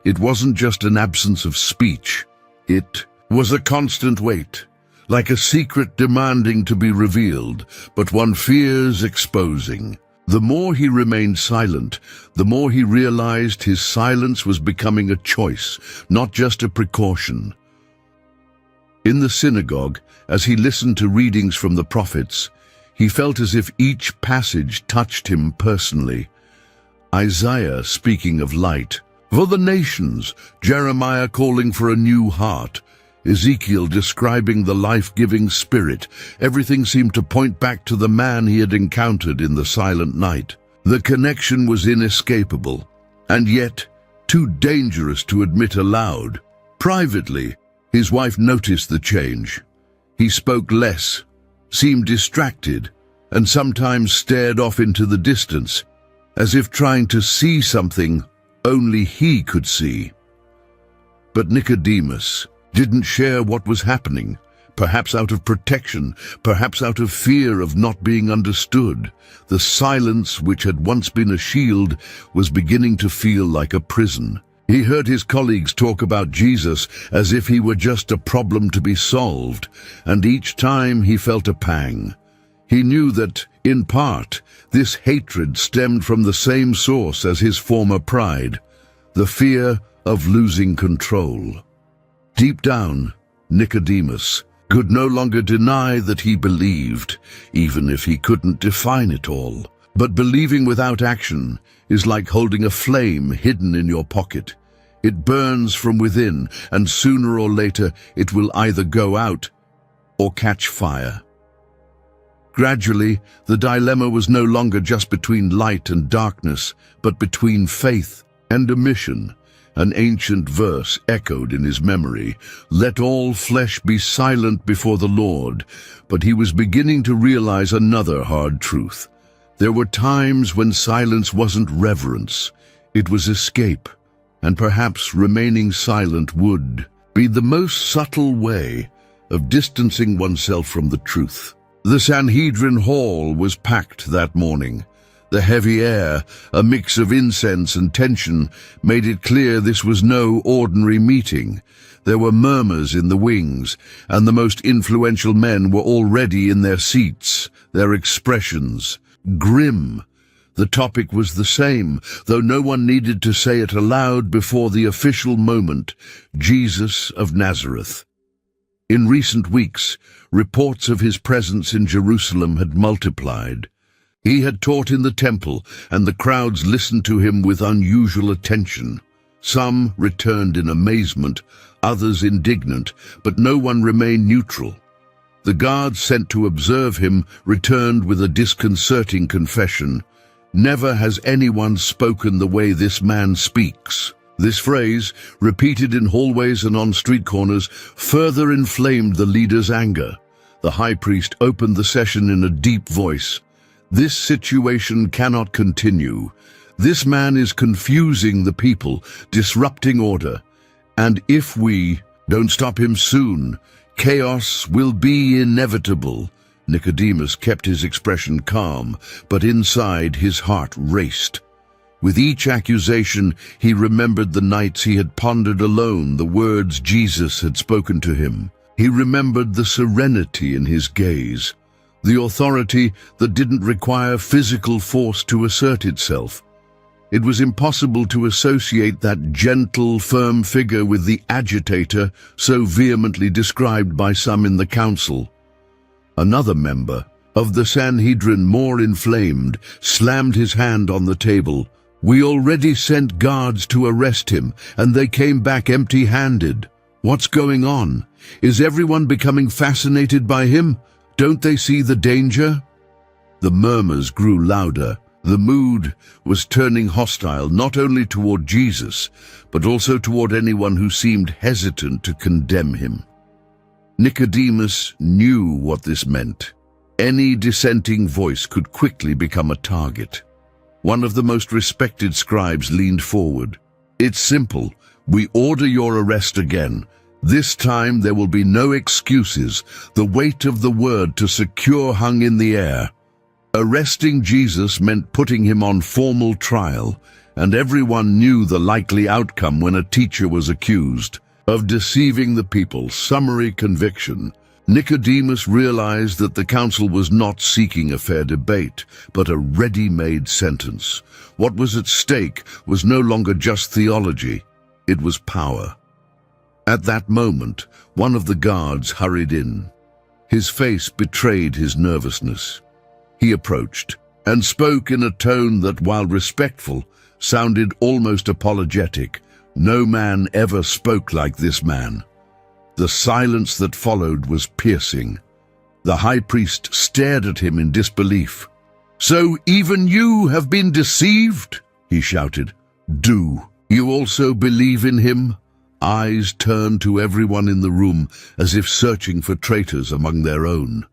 It wasn't just an absence of speech. It was a constant weight, like a secret demanding to be revealed, but one fears exposing. The more he remained silent, the more he realized his silence was becoming a choice, not just a precaution. In the synagogue, as he listened to readings from the prophets, he felt as if each passage touched him personally. Isaiah speaking of light, for the nations, Jeremiah calling for a new heart, Ezekiel describing the life-giving spirit. Everything seemed to point back to the man he had encountered in the silent night. The connection was inescapable, and yet too dangerous to admit aloud. Privately, his wife noticed the change. He spoke less, seemed distracted, and sometimes stared off into the distance, as if trying to see something only he could see. But Nicodemus didn't share what was happening, perhaps out of protection, perhaps out of fear of not being understood. The silence, which had once been a shield, was beginning to feel like a prison. He heard his colleagues talk about Jesus as if he were just a problem to be solved, and each time he felt a pang. He knew that, in part, this hatred stemmed from the same source as his former pride, the fear of losing control. Deep down, Nicodemus could no longer deny that he believed, even if he couldn't define it all. But believing without action is like holding a flame hidden in your pocket. It burns from within, and sooner or later it will either go out or catch fire. Gradually, the dilemma was no longer just between light and darkness, but between faith and omission. An ancient verse echoed in his memory, "Let all flesh be silent before the Lord." But he was beginning to realize another hard truth. There were times when silence wasn't reverence, it was escape, and perhaps remaining silent would be the most subtle way of distancing oneself from the truth. The Sanhedrin hall was packed that morning. The heavy air, a mix of incense and tension, made it clear this was no ordinary meeting. There were murmurs in the wings, and the most influential men were already in their seats, their expressions grim. The topic was the same, though no one needed to say it aloud before the official moment: Jesus of Nazareth. In recent weeks, reports of his presence in Jerusalem had multiplied. He had taught in the temple, and the crowds listened to him with unusual attention. Some returned in amazement, others indignant, but no one remained neutral. The guards sent to observe him returned with a disconcerting confession: "Never has anyone spoken the way this man speaks." This phrase, repeated in hallways and on street corners, further inflamed the leader's anger. The high priest opened the session in a deep voice. "This situation cannot continue. This man is confusing the people, disrupting order. And if we don't stop him soon, chaos will be inevitable." Nicodemus kept his expression calm, but inside his heart raced. With each accusation, he remembered the nights he had pondered alone the words Jesus had spoken to him. He remembered the serenity in his gaze, the authority that didn't require physical force to assert itself. It was impossible to associate that gentle, firm figure with the agitator so vehemently described by some in the council. Another member of the Sanhedrin, more inflamed, slammed his hand on the table. "We already sent guards to arrest him, and they came back empty-handed. What's going on? Is everyone becoming fascinated by him? Don't they see the danger?" The murmurs grew louder. The mood was turning hostile not only toward Jesus, but also toward anyone who seemed hesitant to condemn him. Nicodemus knew what this meant. Any dissenting voice could quickly become a target. One of the most respected scribes leaned forward. "It's simple. We order your arrest again. This time there will be no excuses. The weight of the word to secure hung in the air." Arresting Jesus meant putting him on formal trial, and everyone knew the likely outcome when a teacher was accused of deceiving the people. Summary conviction. Nicodemus realized that the council was not seeking a fair debate, but a ready-made sentence. What was at stake was no longer just theology, it was power. At that moment, one of the guards hurried in. His face betrayed his nervousness. He approached and spoke in a tone that, while respectful, sounded almost apologetic. No man ever spoke like this man. The silence that followed was piercing. The high priest stared at him in disbelief. "So even you have been deceived?" he shouted. "Do you also believe in him?" Eyes turned to everyone in the room as if searching for traitors among their own.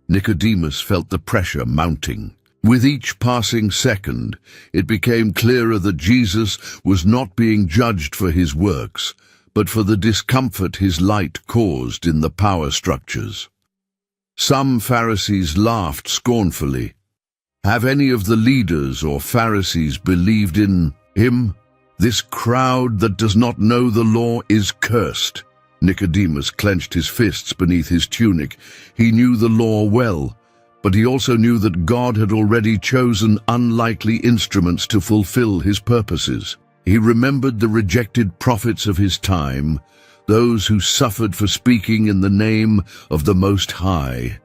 Nicodemus felt the pressure mounting. With each passing second, it became clearer that Jesus was not being judged for his works, but for the discomfort his light caused in the power structures. Some Pharisees laughed scornfully. Have any of the leaders or Pharisees believed in him? This crowd that does not know the law is cursed. Nicodemus clenched his fists beneath his tunic. He knew the law well, but he also knew that God had already chosen unlikely instruments to fulfill his purposes. He remembered the rejected prophets of his time, those who suffered for speaking in the name of the Most High.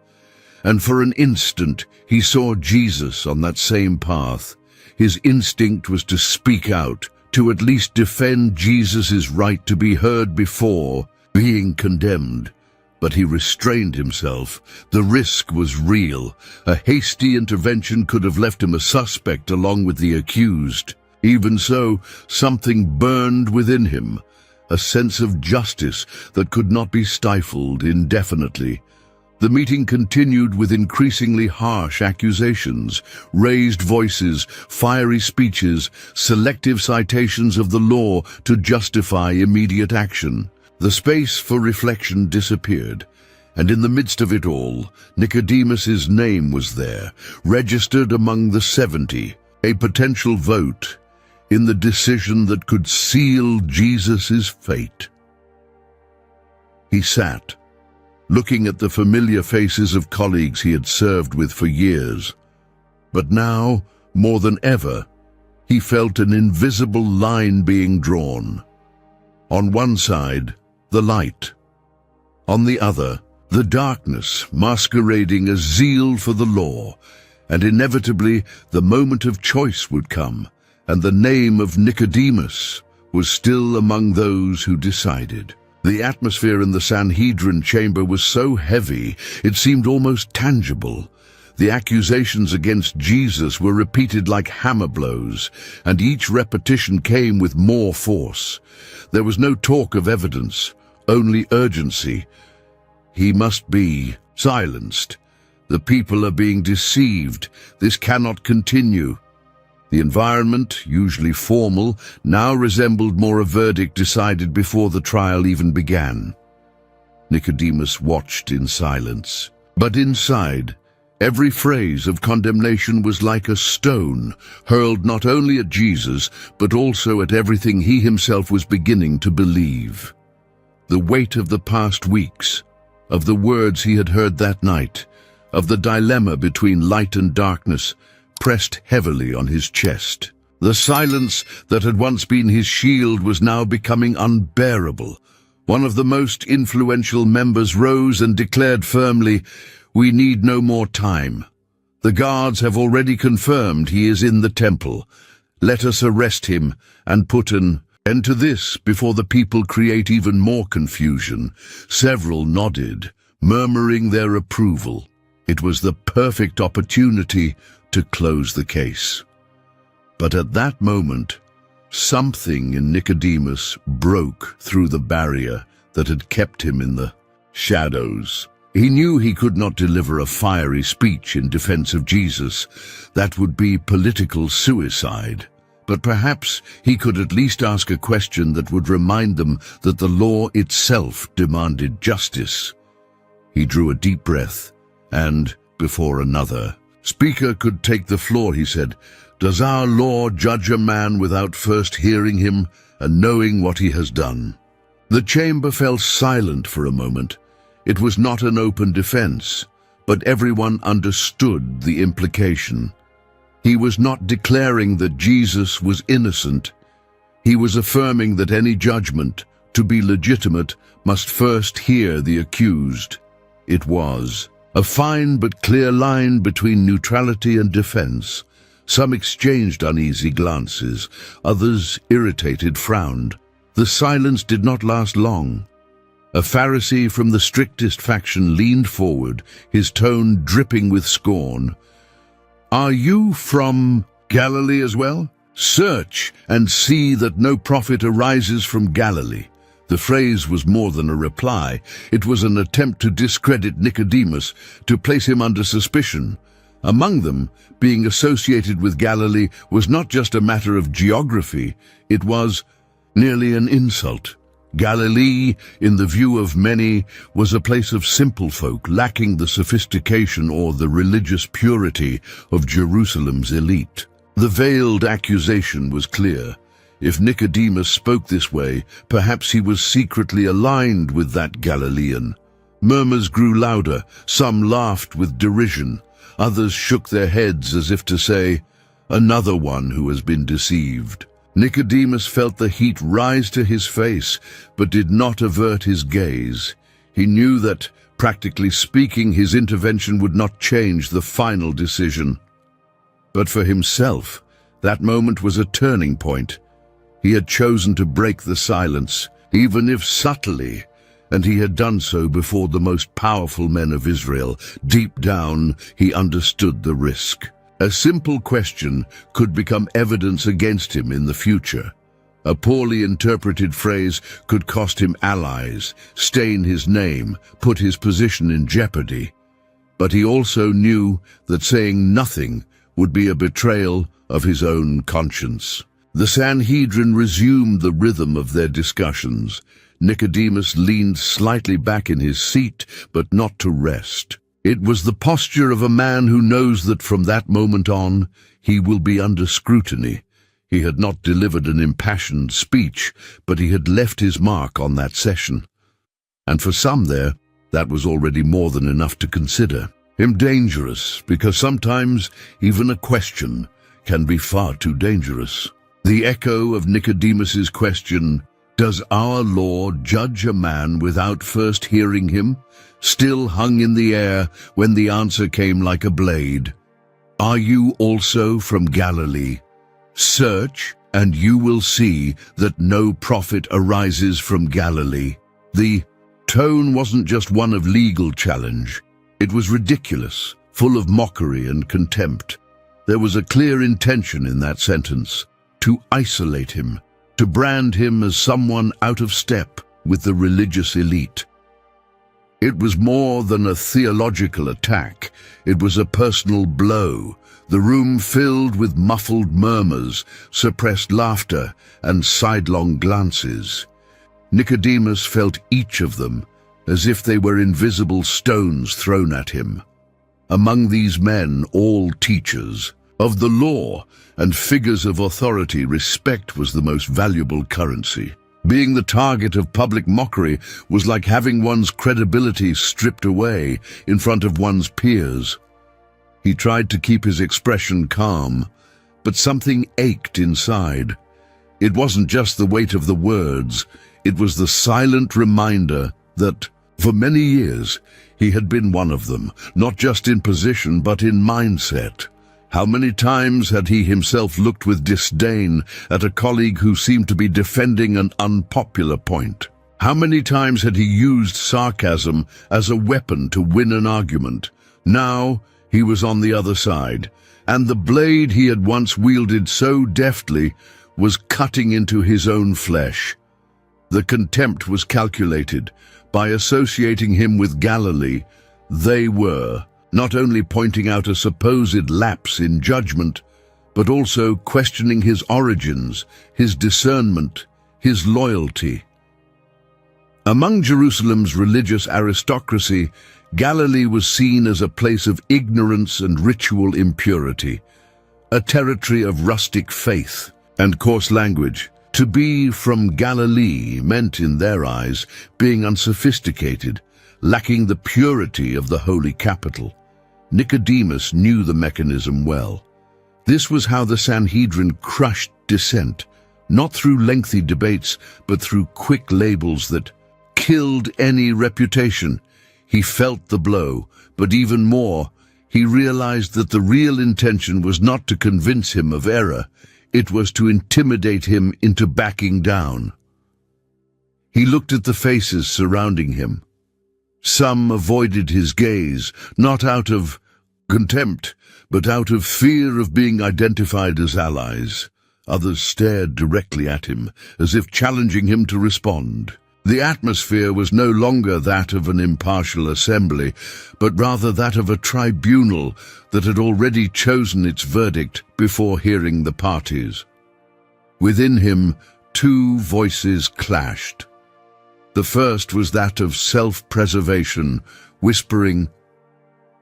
And for an instant, he saw Jesus on that same path. His instinct was to speak out, to at least defend Jesus' right to be heard before being condemned. But he restrained himself. The risk was real. A hasty intervention could have left him a suspect along with the accused. Even so, something burned within him, a sense of justice that could not be stifled indefinitely. The meeting continued with increasingly harsh accusations, raised voices, fiery speeches, selective citations of the law to justify immediate action. The space for reflection disappeared, and in the midst of it all, Nicodemus's name was there, registered among the 70, a potential vote in the decision that could seal Jesus' fate. He sat, looking at the familiar faces of colleagues he had served with for years. But now, more than ever, he felt an invisible line being drawn. On one side, the light. On the other, the darkness masquerading as zeal for the law, and inevitably the moment of choice would come, and the name of Nicodemus was still among those who decided. The atmosphere in the Sanhedrin chamber was so heavy it seemed almost tangible. The accusations against Jesus were repeated like hammer blows, and each repetition came with more force. There was no talk of evidence, only urgency. He must be silenced. The people are being deceived. This cannot continue. The environment, usually formal, now resembled more a verdict decided before the trial even began. Nicodemus watched in silence. But inside, every phrase of condemnation was like a stone, hurled not only at Jesus, but also at everything he himself was beginning to believe. The weight of the past weeks, of the words he had heard that night, of the dilemma between light and darkness, pressed heavily on his chest. The silence that had once been his shield was now becoming unbearable. One of the most influential members rose and declared firmly, "We need no more time. The guards have already confirmed he is in the temple. Let us arrest him and put an end to this before the people create even more confusion." Several nodded, murmuring their approval. It was the perfect opportunity to close the case. But at that moment, something in Nicodemus broke through the barrier that had kept him in the shadows. He knew he could not deliver a fiery speech in defense of Jesus. That would be political suicide. But perhaps he could at least ask a question that would remind them that the law itself demanded justice. He drew a deep breath, and, before another speaker could take the floor, he said, "Does our law judge a man without first hearing him and knowing what he has done?" The chamber fell silent for a moment. It was not an open defense, but everyone understood the implication. He was not declaring that Jesus was innocent. He was affirming that any judgment, to be legitimate, must first hear the accused. It was a fine but clear line between neutrality and defense. Some exchanged uneasy glances, others, irritated, frowned. The silence did not last long. A Pharisee from the strictest faction leaned forward, his tone dripping with scorn. "Are you from Galilee as well? Search and see that no prophet arises from Galilee." The phrase was more than a reply. It was an attempt to discredit Nicodemus, to place him under suspicion. Among them, being associated with Galilee was not just a matter of geography, it was nearly an insult. Galilee, in the view of many, was a place of simple folk, lacking the sophistication or the religious purity of Jerusalem's elite. The veiled accusation was clear. If Nicodemus spoke this way, perhaps he was secretly aligned with that Galilean. Murmurs grew louder, some laughed with derision, others shook their heads as if to say, "Another one who has been deceived." Nicodemus felt the heat rise to his face, but did not avert his gaze. He knew that, practically speaking, his intervention would not change the final decision. But for himself, that moment was a turning point. He had chosen to break the silence, even if subtly, and he had done so before the most powerful men of Israel. Deep down, he understood the risk. A simple question could become evidence against him in the future. A poorly interpreted phrase could cost him allies, stain his name, put his position in jeopardy. But he also knew that saying nothing would be a betrayal of his own conscience. The Sanhedrin resumed the rhythm of their discussions. Nicodemus leaned slightly back in his seat, but not to rest. It was the posture of a man who knows that from that moment on, he will be under scrutiny. He had not delivered an impassioned speech, but he had left his mark on that session. And for some there, that was already more than enough to consider him dangerous, because sometimes even a question can be far too dangerous. The echo of Nicodemus's question, "Does our law judge a man without first hearing him?" still hung in the air when the answer came like a blade. "Are you also from Galilee? Search, and you will see that no prophet arises from Galilee." The tone wasn't just one of legal challenge. It was ridiculous, full of mockery and contempt. There was a clear intention in that sentence, to isolate him, to brand him as someone out of step with the religious elite. It was more than a theological attack. It was a personal blow. The room filled with muffled murmurs, suppressed laughter, and sidelong glances. Nicodemus felt each of them, as if they were invisible stones thrown at him. Among these men, all teachers of the law and figures of authority, respect was the most valuable currency. Being the target of public mockery was like having one's credibility stripped away in front of one's peers. He tried to keep his expression calm, but something ached inside. It wasn't just the weight of the words, it was the silent reminder that, for many years, he had been one of them, not just in position but in mindset. How many times had he himself looked with disdain at a colleague who seemed to be defending an unpopular point? How many times had he used sarcasm as a weapon to win an argument? Now he was on the other side, and the blade he had once wielded so deftly was cutting into his own flesh. The contempt was calculated. By associating him with Galilee, they were not only pointing out a supposed lapse in judgment, but also questioning his origins, his discernment, his loyalty. Among Jerusalem's religious aristocracy, Galilee was seen as a place of ignorance and ritual impurity, a territory of rustic faith and coarse language. To be from Galilee meant, in their eyes, being unsophisticated, lacking the purity of the holy capital. Nicodemus knew the mechanism well. This was how the Sanhedrin crushed dissent, not through lengthy debates, but through quick labels that killed any reputation. He felt the blow, but even more, he realized that the real intention was not to convince him of error, it was to intimidate him into backing down. He looked at the faces surrounding him. Some avoided his gaze, not out of contempt, but out of fear of being identified as allies. Others stared directly at him, as if challenging him to respond. The atmosphere was no longer that of an impartial assembly, but rather that of a tribunal that had already chosen its verdict before hearing the parties. Within him, two voices clashed. The first was that of self-preservation, whispering,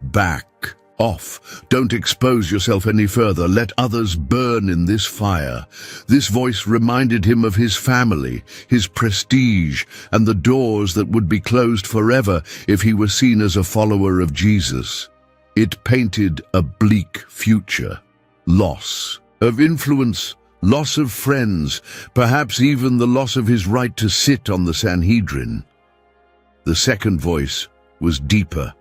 "Back off. Don't expose yourself any further. Let others burn in this fire." This voice reminded him of his family, his prestige, and the doors that would be closed forever if he were seen as a follower of Jesus. It painted a bleak future. Loss of influence, loss of friends, perhaps even the loss of his right to sit on the Sanhedrin. The second voice was deeper,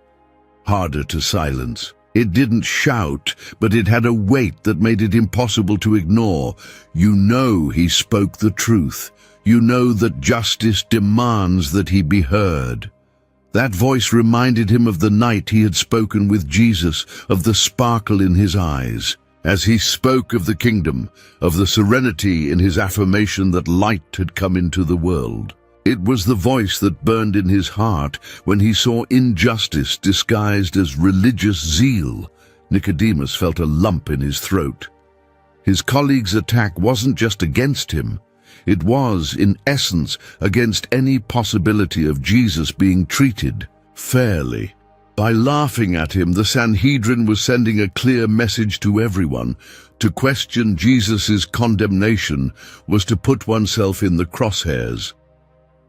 harder to silence. It didn't shout, but it had a weight that made it impossible to ignore. You know he spoke the truth. You know that justice demands that he be heard. That voice reminded him of the night he had spoken with Jesus, of the sparkle in his eyes, as he spoke of the kingdom, of the serenity in his affirmation that light had come into the world. It was the voice that burned in his heart when he saw injustice disguised as religious zeal. Nicodemus felt a lump in his throat. His colleague's attack wasn't just against him. It was, in essence, against any possibility of Jesus being treated fairly. By laughing at him, the Sanhedrin was sending a clear message to everyone. To question Jesus' condemnation was to put oneself in the crosshairs.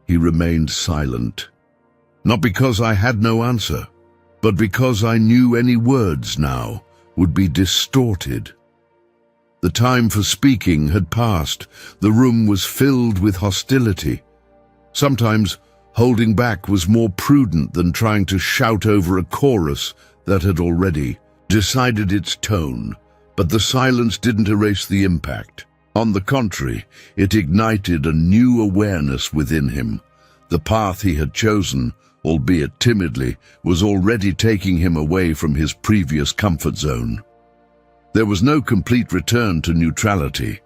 He remained silent. Not because I had no answer, but because I knew any words now would be distorted. The time for speaking had passed. The room was filled with hostility. Sometimes holding back was more prudent than trying to shout over a chorus that had already decided its tone. But the silence didn't erase the impact. On the contrary, it ignited a new awareness within him. The path he had chosen, albeit timidly, was already taking him away from his previous comfort zone. There was no complete return to neutrality.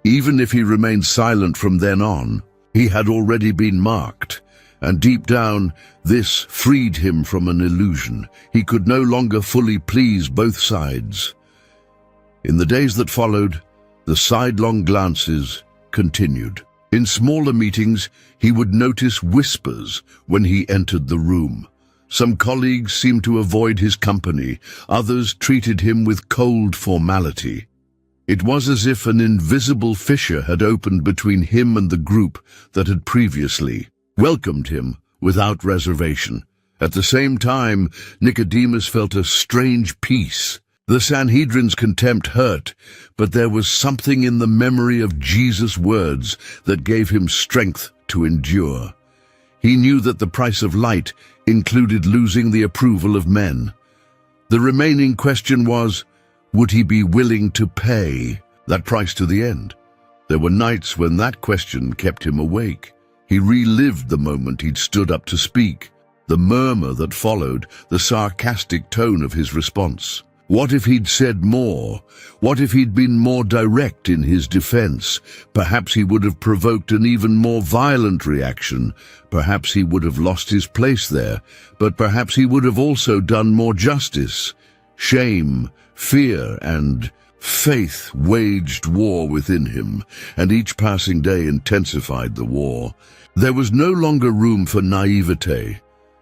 Even if he remained silent from then on, he had already been marked, and deep down, this freed him from an illusion. He could no longer fully please both sides. In the days that followed, the sidelong glances continued. In smaller meetings, he would notice whispers when he entered the room. Some colleagues seemed to avoid his company, others treated him with cold formality. It was as if an invisible fissure had opened between him and the group that had previously welcomed him without reservation. At the same time, Nicodemus felt a strange peace. The Sanhedrin's contempt hurt, but there was something in the memory of Jesus' words that gave him strength to endure. He knew that the price of light included losing the approval of men. The remaining question was, would he be willing to pay that price to the end? There were nights when that question kept him awake. He relived the moment he'd stood up to speak, the murmur that followed, the sarcastic tone of his response. What if he'd said more? What if he'd been more direct in his defense? Perhaps he would have provoked an even more violent reaction. Perhaps he would have lost his place there, but perhaps he would have also done more justice. Shame, fear, and faith waged war within him, and each passing day intensified the war. There was no longer room for naivete.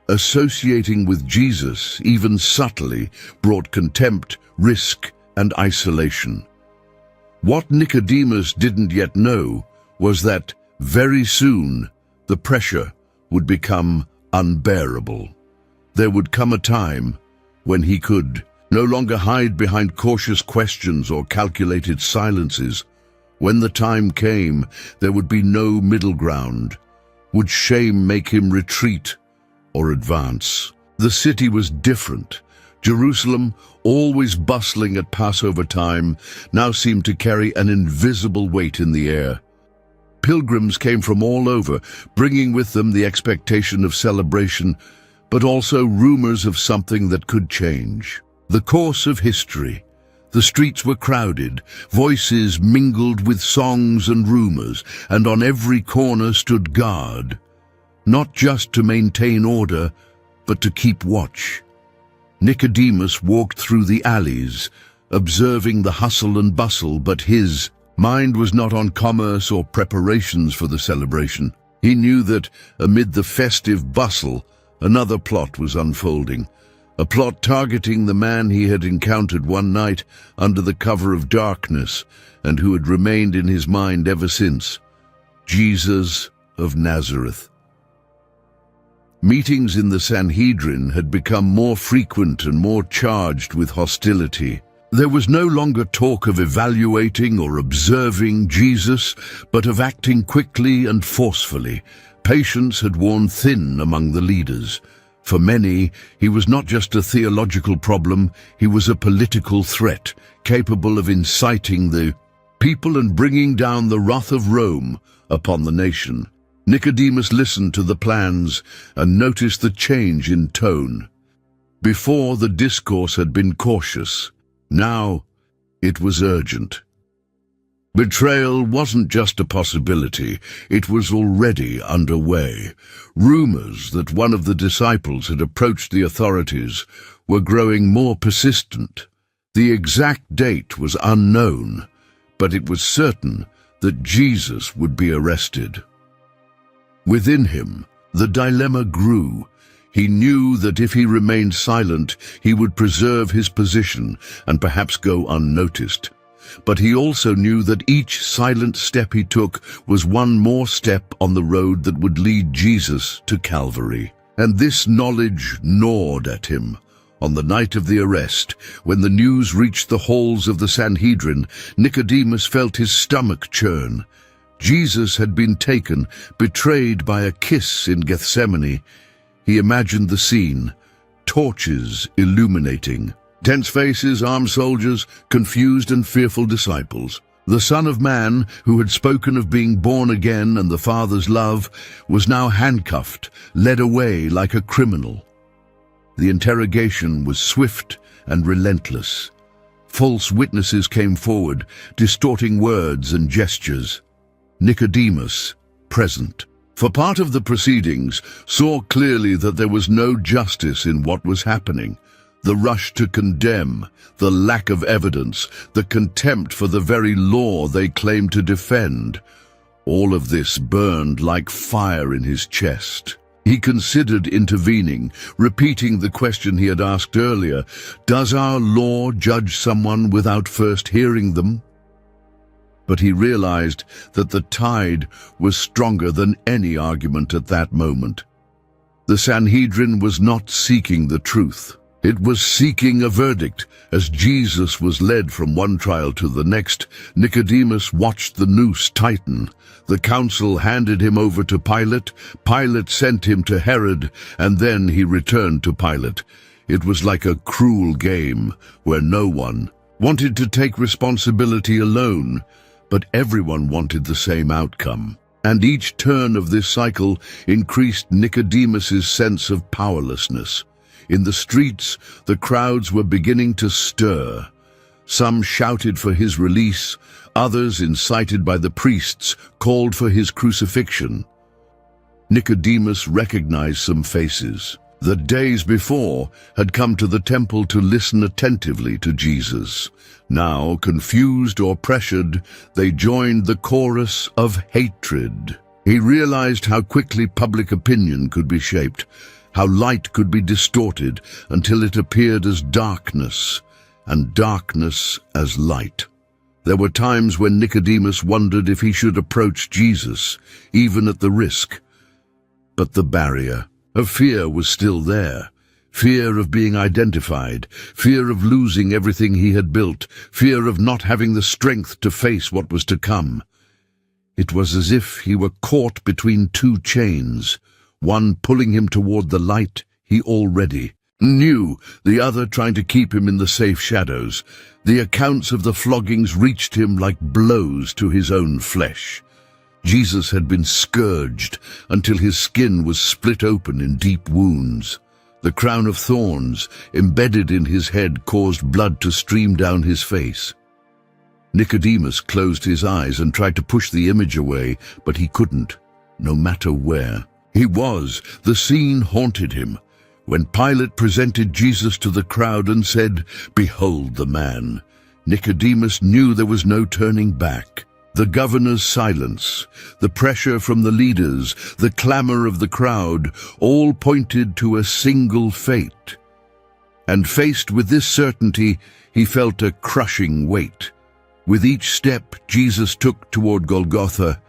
Associating with Jesus, even subtly, brought contempt, risk, and isolation. What Nicodemus didn't yet know was that, very soon, the pressure would become unbearable. There would come a time when he could no longer hide behind cautious questions or calculated silences. When the time came, there would be no middle ground. Would shame make him retreat or advance? The city was different. Jerusalem, always bustling at Passover time, now seemed to carry an invisible weight in the air. Pilgrims came from all over, bringing with them the expectation of celebration, but also rumors of something that could change. The course of history. The streets were crowded, voices mingled with songs and rumors, and on every corner stood guard. Not just to maintain order, but to keep watch. Nicodemus walked through the alleys, observing the hustle and bustle, but his mind was not on commerce or preparations for the celebration. He knew that, amid the festive bustle, another plot was unfolding. A plot targeting the man he had encountered one night under the cover of darkness, and who had remained in his mind ever since. Jesus of Nazareth. Meetings in the Sanhedrin had become more frequent and more charged with hostility. There was no longer talk of evaluating or observing Jesus, but of acting quickly and forcefully. Patience had worn thin among the leaders. For many, he was not just a theological problem, he was a political threat, capable of inciting the people and bringing down the wrath of Rome upon the nation. Nicodemus listened to the plans and noticed the change in tone. Before, the discourse had been cautious. Now, it was urgent. Betrayal wasn't just a possibility, it was already underway. Rumors that one of the disciples had approached the authorities were growing more persistent. The exact date was unknown, but it was certain that Jesus would be arrested. Within him, the dilemma grew. He knew that if he remained silent, he would preserve his position and perhaps go unnoticed. But he also knew that each silent step he took was one more step on the road that would lead Jesus to Calvary. And this knowledge gnawed at him. On the night of the arrest, when the news reached the halls of the Sanhedrin, Nicodemus felt his stomach churn. Jesus had been taken, betrayed by a kiss in Gethsemane. He imagined the scene, torches illuminating. Tense faces, armed soldiers, confused and fearful disciples. The Son of Man, who had spoken of being born again and the Father's love, was now handcuffed, led away like a criminal. The interrogation was swift and relentless. False witnesses came forward, distorting words and gestures. Nicodemus, present for part of the proceedings, saw clearly that there was no justice in what was happening. The rush to condemn, the lack of evidence, the contempt for the very law they claimed to defend. All of this burned like fire in his chest. He considered intervening, repeating the question he had asked earlier, "Does our law judge someone without first hearing them?" But he realized that the tide was stronger than any argument at that moment. The Sanhedrin was not seeking the truth. It was seeking a verdict. As Jesus was led from one trial to the next, Nicodemus watched the noose tighten. The council handed him over to Pilate. Pilate sent him to Herod, and then he returned to Pilate. It was like a cruel game where no one wanted to take responsibility alone, but everyone wanted the same outcome. And each turn of this cycle increased Nicodemus's sense of powerlessness. In the streets, the crowds were beginning to stir. Some shouted for his release, others, incited by the priests, called for his crucifixion. Nicodemus recognized some faces that days before had come to the temple to listen attentively to Jesus. Now, confused or pressured, they joined the chorus of hatred. He realized how quickly public opinion could be shaped, how light could be distorted until it appeared as darkness, and darkness as light. There were times when Nicodemus wondered if he should approach Jesus, even at the risk. But the barrier of fear was still there. Fear of being identified, fear of losing everything he had built, fear of not having the strength to face what was to come. It was as if he were caught between two chains, one pulling him toward the light he already knew, the other trying to keep him in the safe shadows. The accounts of the floggings reached him like blows to his own flesh. Jesus had been scourged until his skin was split open in deep wounds. The crown of thorns embedded in his head caused blood to stream down his face. Nicodemus closed his eyes and tried to push the image away, but he couldn't, no matter where he was. The scene haunted him. When Pilate presented Jesus to the crowd and said, "Behold the man," Nicodemus knew there was no turning back. The governor's silence, the pressure from the leaders, the clamor of the crowd, all pointed to a single fate. And faced with this certainty, he felt a crushing weight. With each step Jesus took toward Golgotha,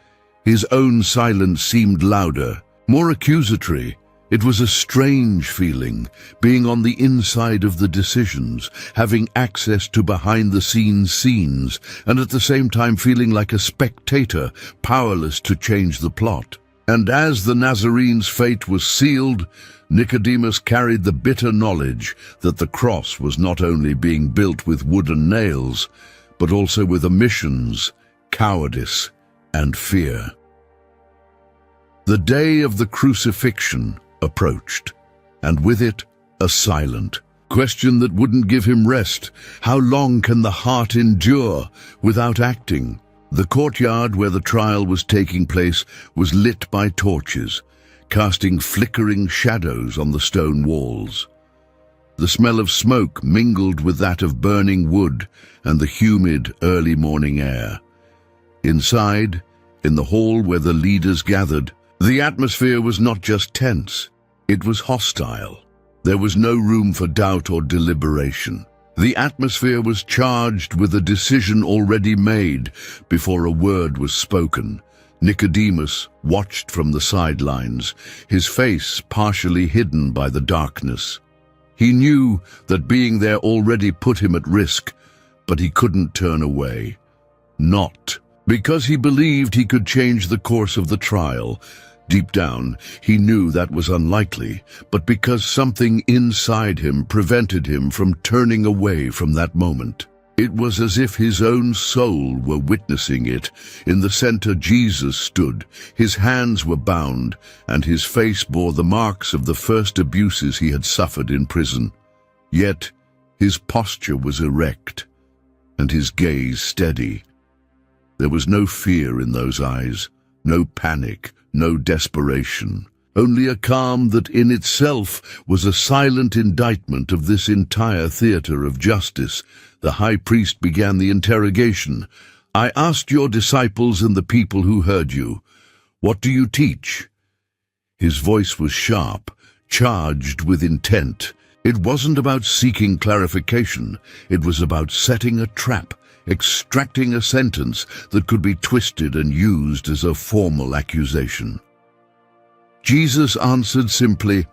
his own silence seemed louder, more accusatory. It was a strange feeling, being on the inside of the decisions, having access to behind-the-scenes scenes, and at the same time feeling like a spectator, powerless to change the plot. And as the Nazarene's fate was sealed, Nicodemus carried the bitter knowledge that the cross was not only being built with wooden nails, but also with omissions, cowardice, and fear. The day of the crucifixion approached, and with it a silent question that wouldn't give him rest. How long can the heart endure without acting? The courtyard where the trial was taking place was lit by torches, casting flickering shadows on the stone walls. The smell of smoke mingled with that of burning wood and the humid early morning air. Inside, in the hall where the leaders gathered, the atmosphere was not just tense, it was hostile. There was no room for doubt or deliberation. The atmosphere was charged with a decision already made before a word was spoken. Nicodemus watched from the sidelines, his face partially hidden by the darkness. He knew that being there already put him at risk, but he couldn't turn away. Not because he believed he could change the course of the trial. Deep down, he knew that was unlikely, but because something inside him prevented him from turning away from that moment. It was as if his own soul were witnessing it. In the center, Jesus stood. His hands were bound, and his face bore the marks of the first abuses he had suffered in prison. Yet, his posture was erect, and his gaze steady. There was no fear in those eyes, no panic, no desperation, only a calm that in itself was a silent indictment of this entire theater of justice. The high priest began the interrogation. "I asked your disciples and the people who heard you, what do you teach?" His voice was sharp, charged with intent. It wasn't about seeking clarification, it was about setting a trap, extracting a sentence that could be twisted and used as a formal accusation. Jesus answered simply,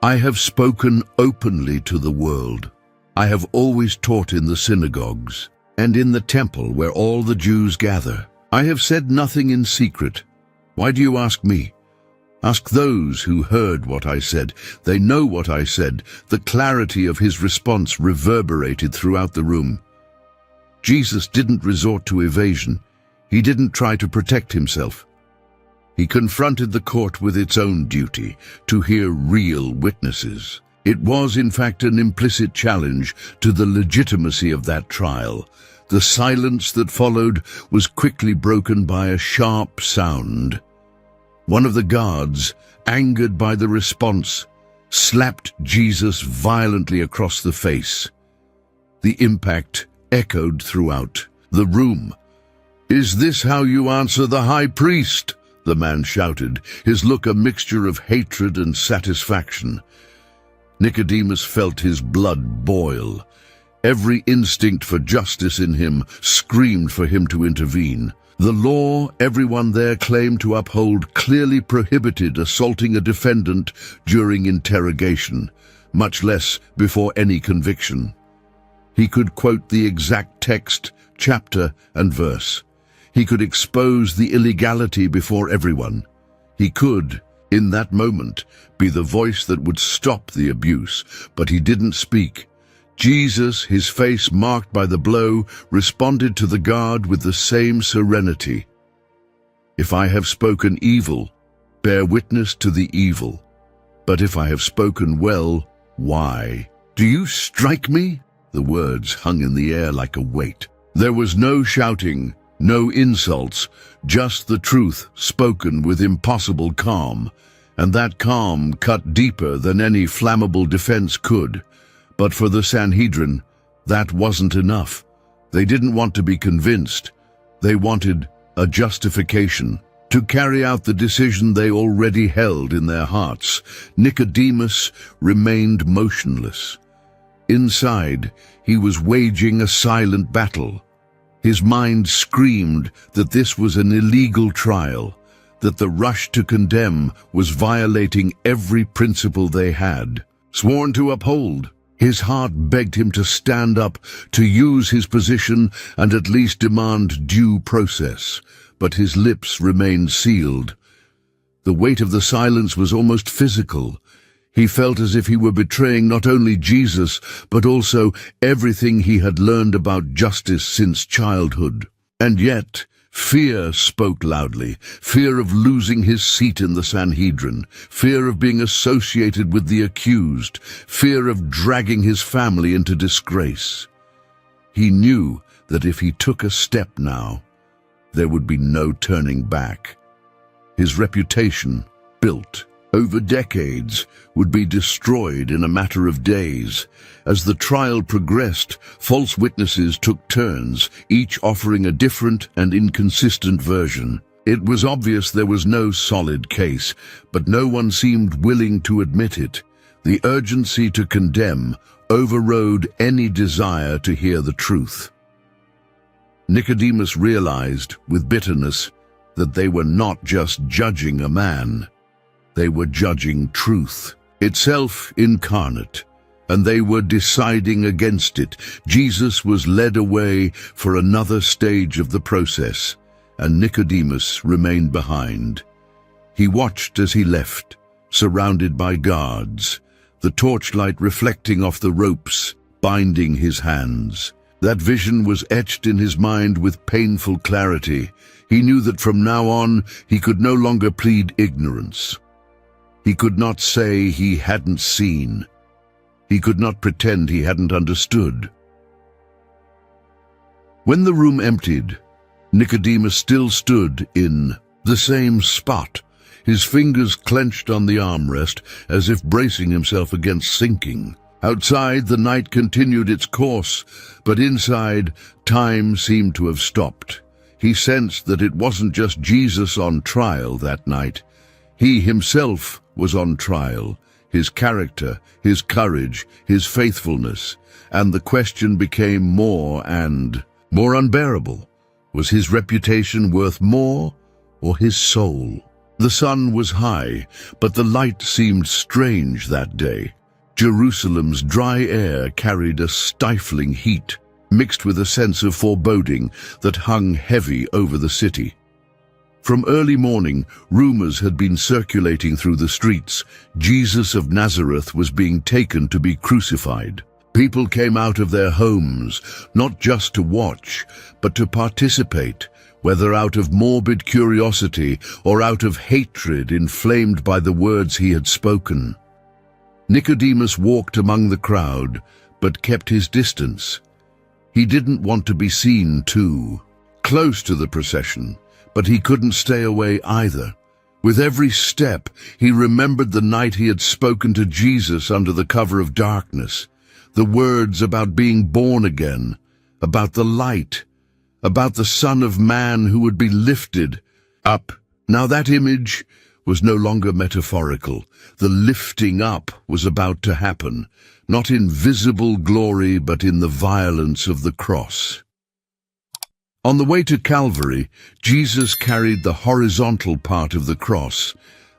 "I have spoken openly to the world. I have always taught in the synagogues and in the temple where all the Jews gather. I have said nothing in secret. Why do you ask me? Ask those who heard what I said. They know what I said." The clarity of his response reverberated throughout the room. Jesus didn't resort to evasion. He didn't try to protect himself. He confronted the court with its own duty, to hear real witnesses. It was, in fact, an implicit challenge to the legitimacy of that trial. The silence that followed was quickly broken by a sharp sound. One of the guards, angered by the response, slapped Jesus violently across the face. The impact echoed throughout the room. "Is this how you answer the high priest?" the man shouted, his look a mixture of hatred and satisfaction. Nicodemus felt his blood boil. Every instinct for justice in him screamed for him to intervene. The law everyone there claimed to uphold clearly prohibited assaulting a defendant during interrogation, much less before any conviction. He could quote the exact text, chapter, and verse. He could expose the illegality before everyone. He could, in that moment, be the voice that would stop the abuse, but he didn't speak. Jesus, his face marked by the blow, responded to the guard with the same serenity. "If I have spoken evil, bear witness to the evil. But if I have spoken well, why? Do you strike me?" The words hung in the air like a weight. There was no shouting, no insults, just the truth spoken with impossible calm, and that calm cut deeper than any flammable defense could. But for the Sanhedrin, that wasn't enough. They didn't want to be convinced. They wanted a justification to carry out the decision they already held in their hearts. Nicodemus remained motionless. Inside, he was waging a silent battle. His mind screamed that this was an illegal trial, that the rush to condemn was violating every principle they had sworn to uphold. His heart begged him to stand up, to use his position and at least demand due process, but his lips remained sealed. The weight of the silence was almost physical. He felt as if he were betraying not only Jesus, but also everything he had learned about justice since childhood. And yet, fear spoke loudly. Fear of losing his seat in the Sanhedrin, fear of being associated with the accused, fear of dragging his family into disgrace. He knew that if he took a step now, there would be no turning back. His reputation, built over decades, would be destroyed in a matter of days. As the trial progressed, false witnesses took turns, each offering a different and inconsistent version. It was obvious there was no solid case, but no one seemed willing to admit it. The urgency to condemn overrode any desire to hear the truth. Nicodemus realized, with bitterness, that they were not just judging a man. They were judging truth, itself incarnate, and they were deciding against it. Jesus was led away for another stage of the process, and Nicodemus remained behind. He watched as he left, surrounded by guards, the torchlight reflecting off the ropes, binding his hands. That vision was etched in his mind with painful clarity. He knew that from now on, he could no longer plead ignorance. He could not say he hadn't seen. He could not pretend he hadn't understood. When the room emptied, Nicodemus still stood in the same spot, his fingers clenched on the armrest as if bracing himself against sinking. Outside, the night continued its course, but inside, time seemed to have stopped. He sensed that it wasn't just Jesus on trial that night. He himself was on trial, his character, his courage, his faithfulness, and the question became more and more unbearable. Was his reputation worth more, or his soul? The sun was high, but the light seemed strange that day. Jerusalem's dry air carried a stifling heat, mixed with a sense of foreboding that hung heavy over the city. From early morning, rumors had been circulating through the streets. Jesus of Nazareth was being taken to be crucified. People came out of their homes, not just to watch, but to participate, whether out of morbid curiosity or out of hatred inflamed by the words he had spoken. Nicodemus walked among the crowd, but kept his distance. He didn't want to be seen too close to the procession, but he couldn't stay away either. With every step, he remembered the night he had spoken to Jesus under the cover of darkness, the words about being born again, about the light, about the Son of Man who would be lifted up. Now that image was no longer metaphorical. The lifting up was about to happen, not in visible glory, but in the violence of the cross. On the way to Calvary, Jesus carried the horizontal part of the cross,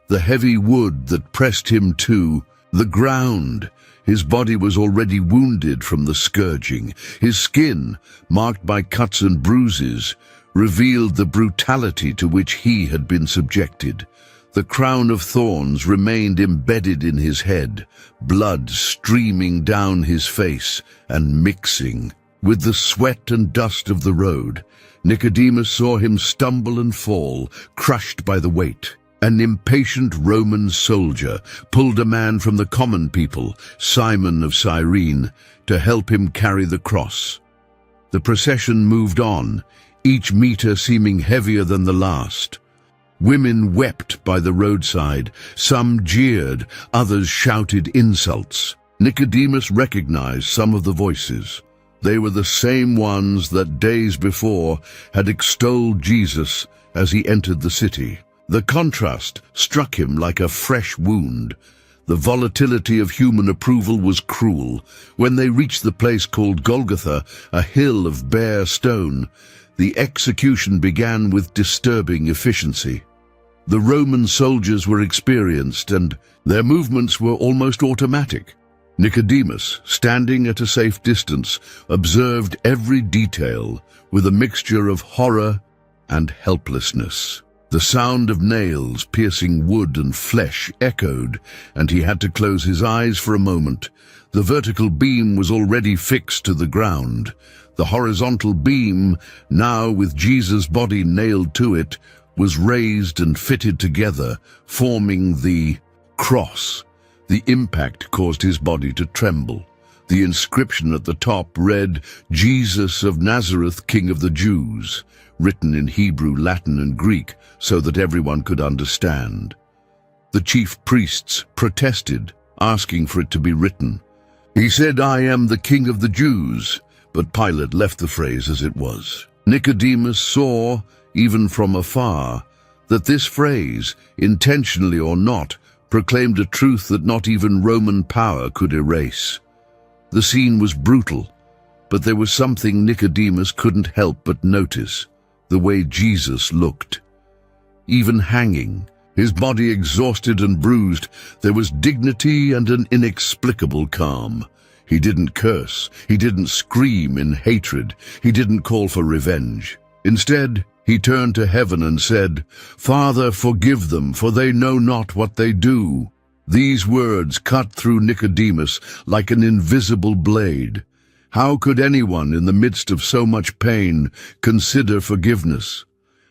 the heavy wood that pressed him to the ground. His body was already wounded from the scourging. His skin, marked by cuts and bruises, revealed the brutality to which he had been subjected. The crown of thorns remained embedded in his head, blood streaming down his face and mixing with the sweat and dust of the road. Nicodemus saw him stumble and fall, crushed by the weight. An impatient Roman soldier pulled a man from the common people, Simon of Cyrene, to help him carry the cross. The procession moved on, each meter seeming heavier than the last. Women wept by the roadside, some jeered, others shouted insults. Nicodemus recognized some of the voices. They were the same ones that days before had extolled Jesus as he entered the city. The contrast struck him like a fresh wound. The volatility of human approval was cruel. When they reached the place called Golgotha, a hill of bare stone, the execution began with disturbing efficiency. The Roman soldiers were experienced, and their movements were almost automatic. Nicodemus, standing at a safe distance, observed every detail with a mixture of horror and helplessness. The sound of nails piercing wood and flesh echoed, and he had to close his eyes for a moment. The vertical beam was already fixed to the ground. The horizontal beam, now with Jesus' body nailed to it, was raised and fitted together, forming the cross. The impact caused his body to tremble. The inscription at the top read, "Jesus of Nazareth, King of the Jews," written in Hebrew, Latin, and Greek so that everyone could understand. The chief priests protested, asking for it to be written. He said, "I am the King of the Jews," but Pilate left the phrase as it was. Nicodemus saw, even from afar, that this phrase, intentionally or not, proclaimed a truth that not even Roman power could erase. The scene was brutal, but there was something Nicodemus couldn't help but notice: the way Jesus looked. Even hanging, his body exhausted and bruised, there was dignity and an inexplicable calm. He didn't curse, he didn't scream in hatred, he didn't call for revenge. Instead, he turned to heaven and said, "Father, forgive them, for they know not what they do." These words cut through Nicodemus like an invisible blade. How could anyone in the midst of so much pain consider forgiveness?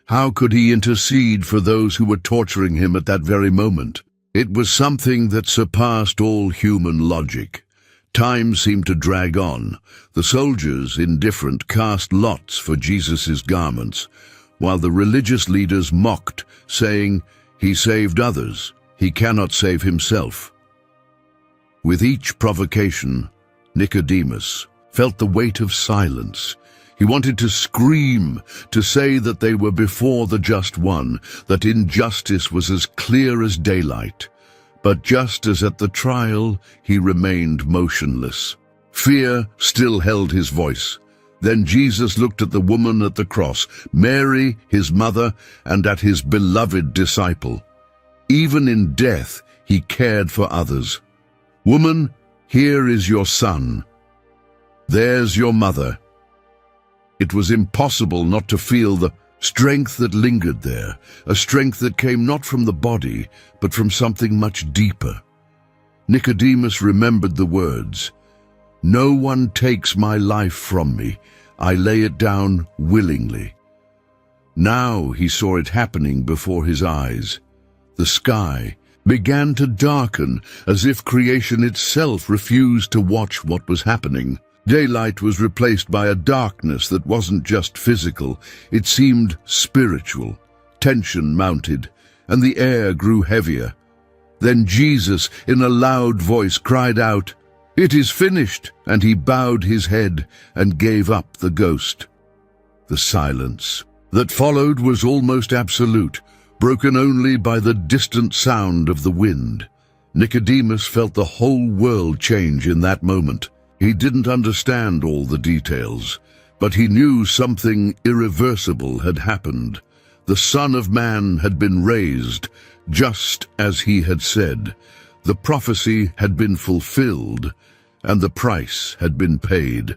How could he intercede for those who were torturing him at that very moment? It was something that surpassed all human logic. Time seemed to drag on. The soldiers, indifferent, cast lots for Jesus' garments, while the religious leaders mocked, saying, "He saved others. He cannot save himself." With each provocation, Nicodemus felt the weight of silence. He wanted to scream, to say that they were before the just one, that injustice was as clear as daylight. But just as at the trial, he remained motionless. Fear still held his voice. Then Jesus looked at the woman at the cross, Mary, his mother, and at his beloved disciple. Even in death, he cared for others. "Woman, here is your son. There's your mother." It was impossible not to feel the strength that lingered there, a strength that came not from the body, but from something much deeper. Nicodemus remembered the words, "No one takes my life from me. I lay it down willingly." Now he saw it happening before his eyes. The sky began to darken, as if creation itself refused to watch what was happening. Daylight was replaced by a darkness that wasn't just physical, it seemed spiritual. Tension mounted, and the air grew heavier. Then Jesus, in a loud voice, cried out, "It is finished," and he bowed his head and gave up the ghost. The silence that followed was almost absolute, broken only by the distant sound of the wind. Nicodemus felt the whole world change in that moment. He didn't understand all the details, but he knew something irreversible had happened. The Son of Man had been raised, just as he had said. The prophecy had been fulfilled, and the price had been paid.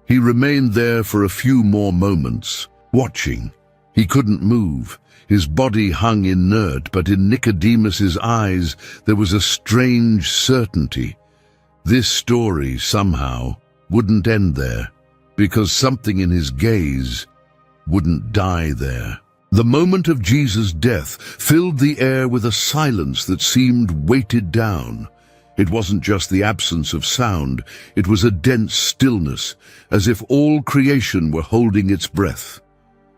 He remained there for a few more moments, watching. He couldn't move. His body hung inert, but in Nicodemus's eyes there was a strange certainty. This story, somehow, wouldn't end there, because something in his gaze wouldn't die there. The moment of Jesus' death filled the air with a silence that seemed weighted down. It wasn't just the absence of sound, it was a dense stillness, as if all creation were holding its breath.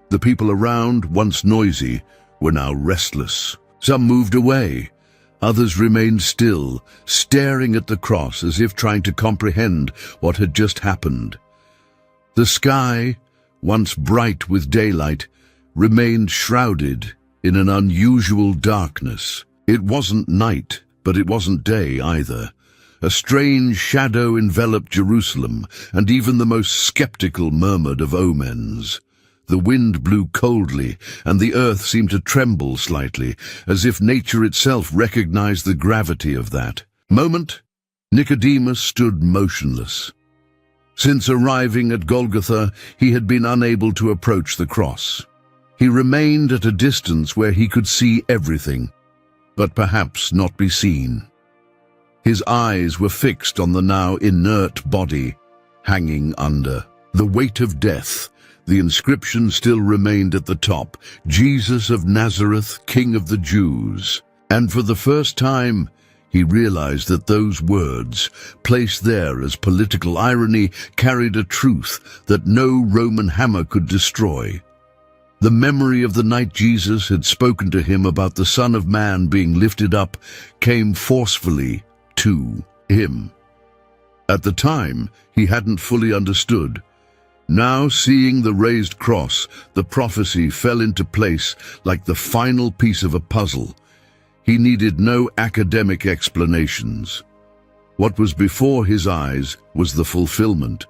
The people around, once noisy, were now restless. Some moved away. Others remained still, staring at the cross as if trying to comprehend what had just happened. The sky, once bright with daylight, remained shrouded in an unusual darkness. It wasn't night, but it wasn't day either. A strange shadow enveloped Jerusalem, and even the most skeptical murmured of omens. The wind blew coldly, and the earth seemed to tremble slightly, as if nature itself recognized the gravity of that moment. Nicodemus stood motionless. Since arriving at Golgotha, he had been unable to approach the cross. He remained at a distance where he could see everything, but perhaps not be seen. His eyes were fixed on the now inert body, hanging under the weight of death. The inscription still remained at the top, "Jesus of Nazareth, King of the Jews." And for the first time, he realized that those words, placed there as political irony, carried a truth that no Roman hammer could destroy. The memory of the night Jesus had spoken to him about the Son of Man being lifted up came forcefully to him. At the time, he hadn't fully understood. Now, seeing the raised cross, the prophecy fell into place like the final piece of a puzzle. He needed no academic explanations. What was before his eyes was the fulfillment,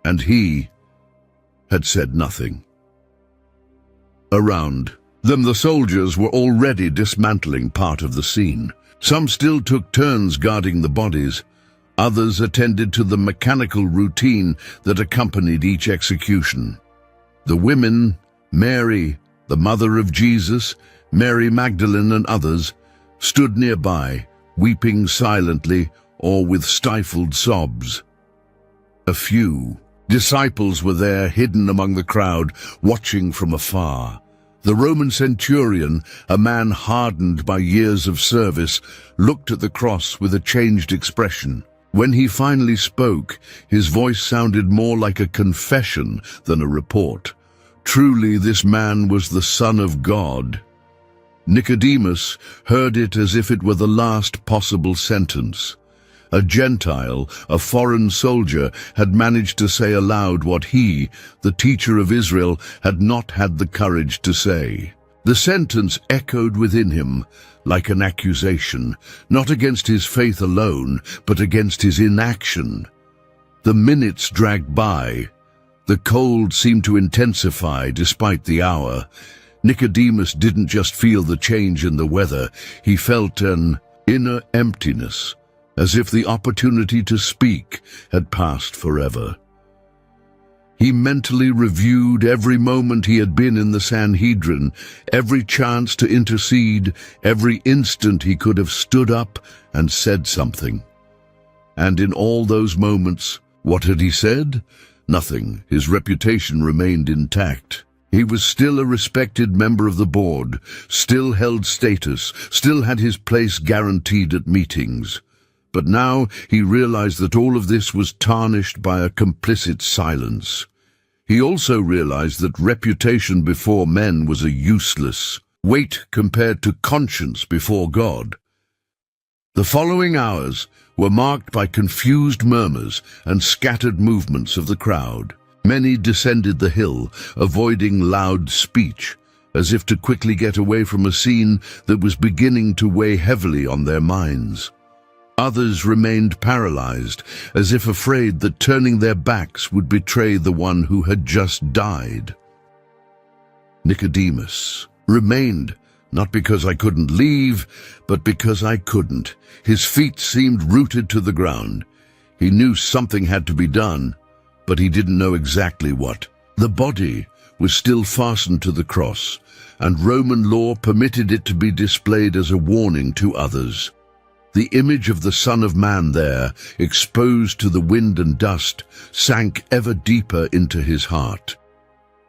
and he had said nothing. Around them, the soldiers were already dismantling part of the scene. Some still took turns guarding the bodies. Others attended to the mechanical routine that accompanied each execution. The women, Mary, the mother of Jesus, Mary Magdalene and others, stood nearby, weeping silently or with stifled sobs. A few disciples were there, hidden among the crowd, watching from afar. The Roman centurion, a man hardened by years of service, looked at the cross with a changed expression. When he finally spoke, his voice sounded more like a confession than a report. Truly, this man was the Son of God. Nicodemus heard it as if it were the last possible sentence. A Gentile, a foreign soldier, had managed to say aloud what he, the teacher of Israel, had not had the courage to say. The sentence echoed within him like an accusation, not against his faith alone, but against his inaction. The minutes dragged by. The cold seemed to intensify despite the hour. Nicodemus didn't just feel the change in the weather, he felt an inner emptiness, as if the opportunity to speak had passed forever. He mentally reviewed every moment he had been in the Sanhedrin, every chance to intercede, every instant he could have stood up and said something. And in all those moments, what had he said? Nothing. His reputation remained intact. He was still a respected member of the board, still held status, still had his place guaranteed at meetings. But now he realized that all of this was tarnished by a complicit silence. He also realized that reputation before men was a useless weight compared to conscience before God. The following hours were marked by confused murmurs and scattered movements of the crowd. Many descended the hill, avoiding loud speech, as if to quickly get away from a scene that was beginning to weigh heavily on their minds. Others remained paralyzed, as if afraid that turning their backs would betray the one who had just died. Nicodemus remained, not because I couldn't leave, but because I couldn't. His feet seemed rooted to the ground. He knew something had to be done, but he didn't know exactly what. The body was still fastened to the cross, and Roman law permitted it to be displayed as a warning to others. The image of the Son of Man there, exposed to the wind and dust, sank ever deeper into his heart.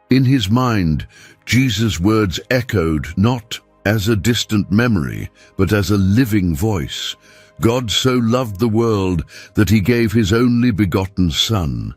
In his mind, Jesus' words echoed not as a distant memory, but as a living voice. God so loved the world that he gave his only begotten Son.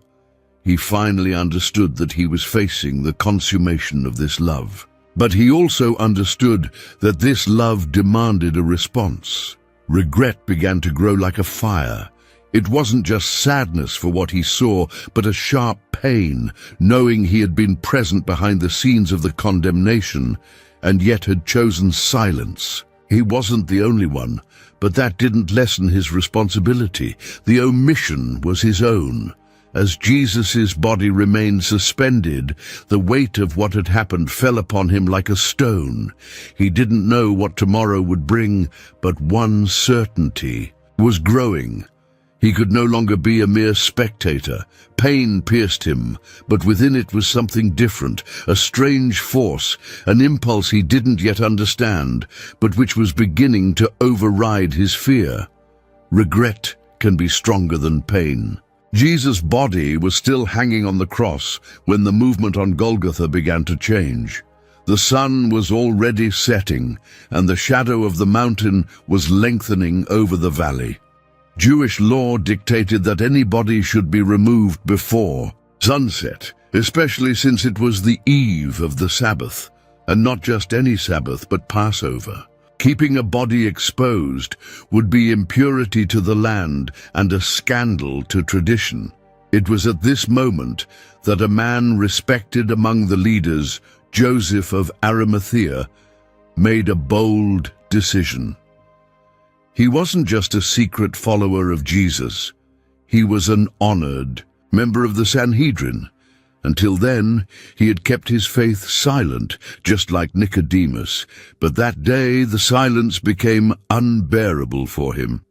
He finally understood that he was facing the consummation of this love. But he also understood that this love demanded a response. Regret began to grow like a fire. It wasn't just sadness for what he saw, but a sharp pain, knowing he had been present behind the scenes of the condemnation, and yet had chosen silence. He wasn't the only one, but that didn't lessen his responsibility. The omission was his own. As Jesus' body remained suspended, the weight of what had happened fell upon him like a stone. He didn't know what tomorrow would bring, but one certainty was growing. He could no longer be a mere spectator. Pain pierced him, but within it was something different, a strange force, an impulse he didn't yet understand, but which was beginning to override his fear. Regret can be stronger than pain. Jesus' body was still hanging on the cross when the movement on Golgotha began to change. The sun was already setting, and the shadow of the mountain was lengthening over the valley. Jewish law dictated that any body should be removed before sunset, especially since it was the eve of the Sabbath, and not just any Sabbath, but Passover. Keeping a body exposed would be impurity to the land and a scandal to tradition. It was at this moment that a man respected among the leaders, Joseph of Arimathea, made a bold decision. He wasn't just a secret follower of Jesus. He was an honored member of the Sanhedrin. Until then, he had kept his faith silent, just like Nicodemus. But that day, the silence became unbearable for him.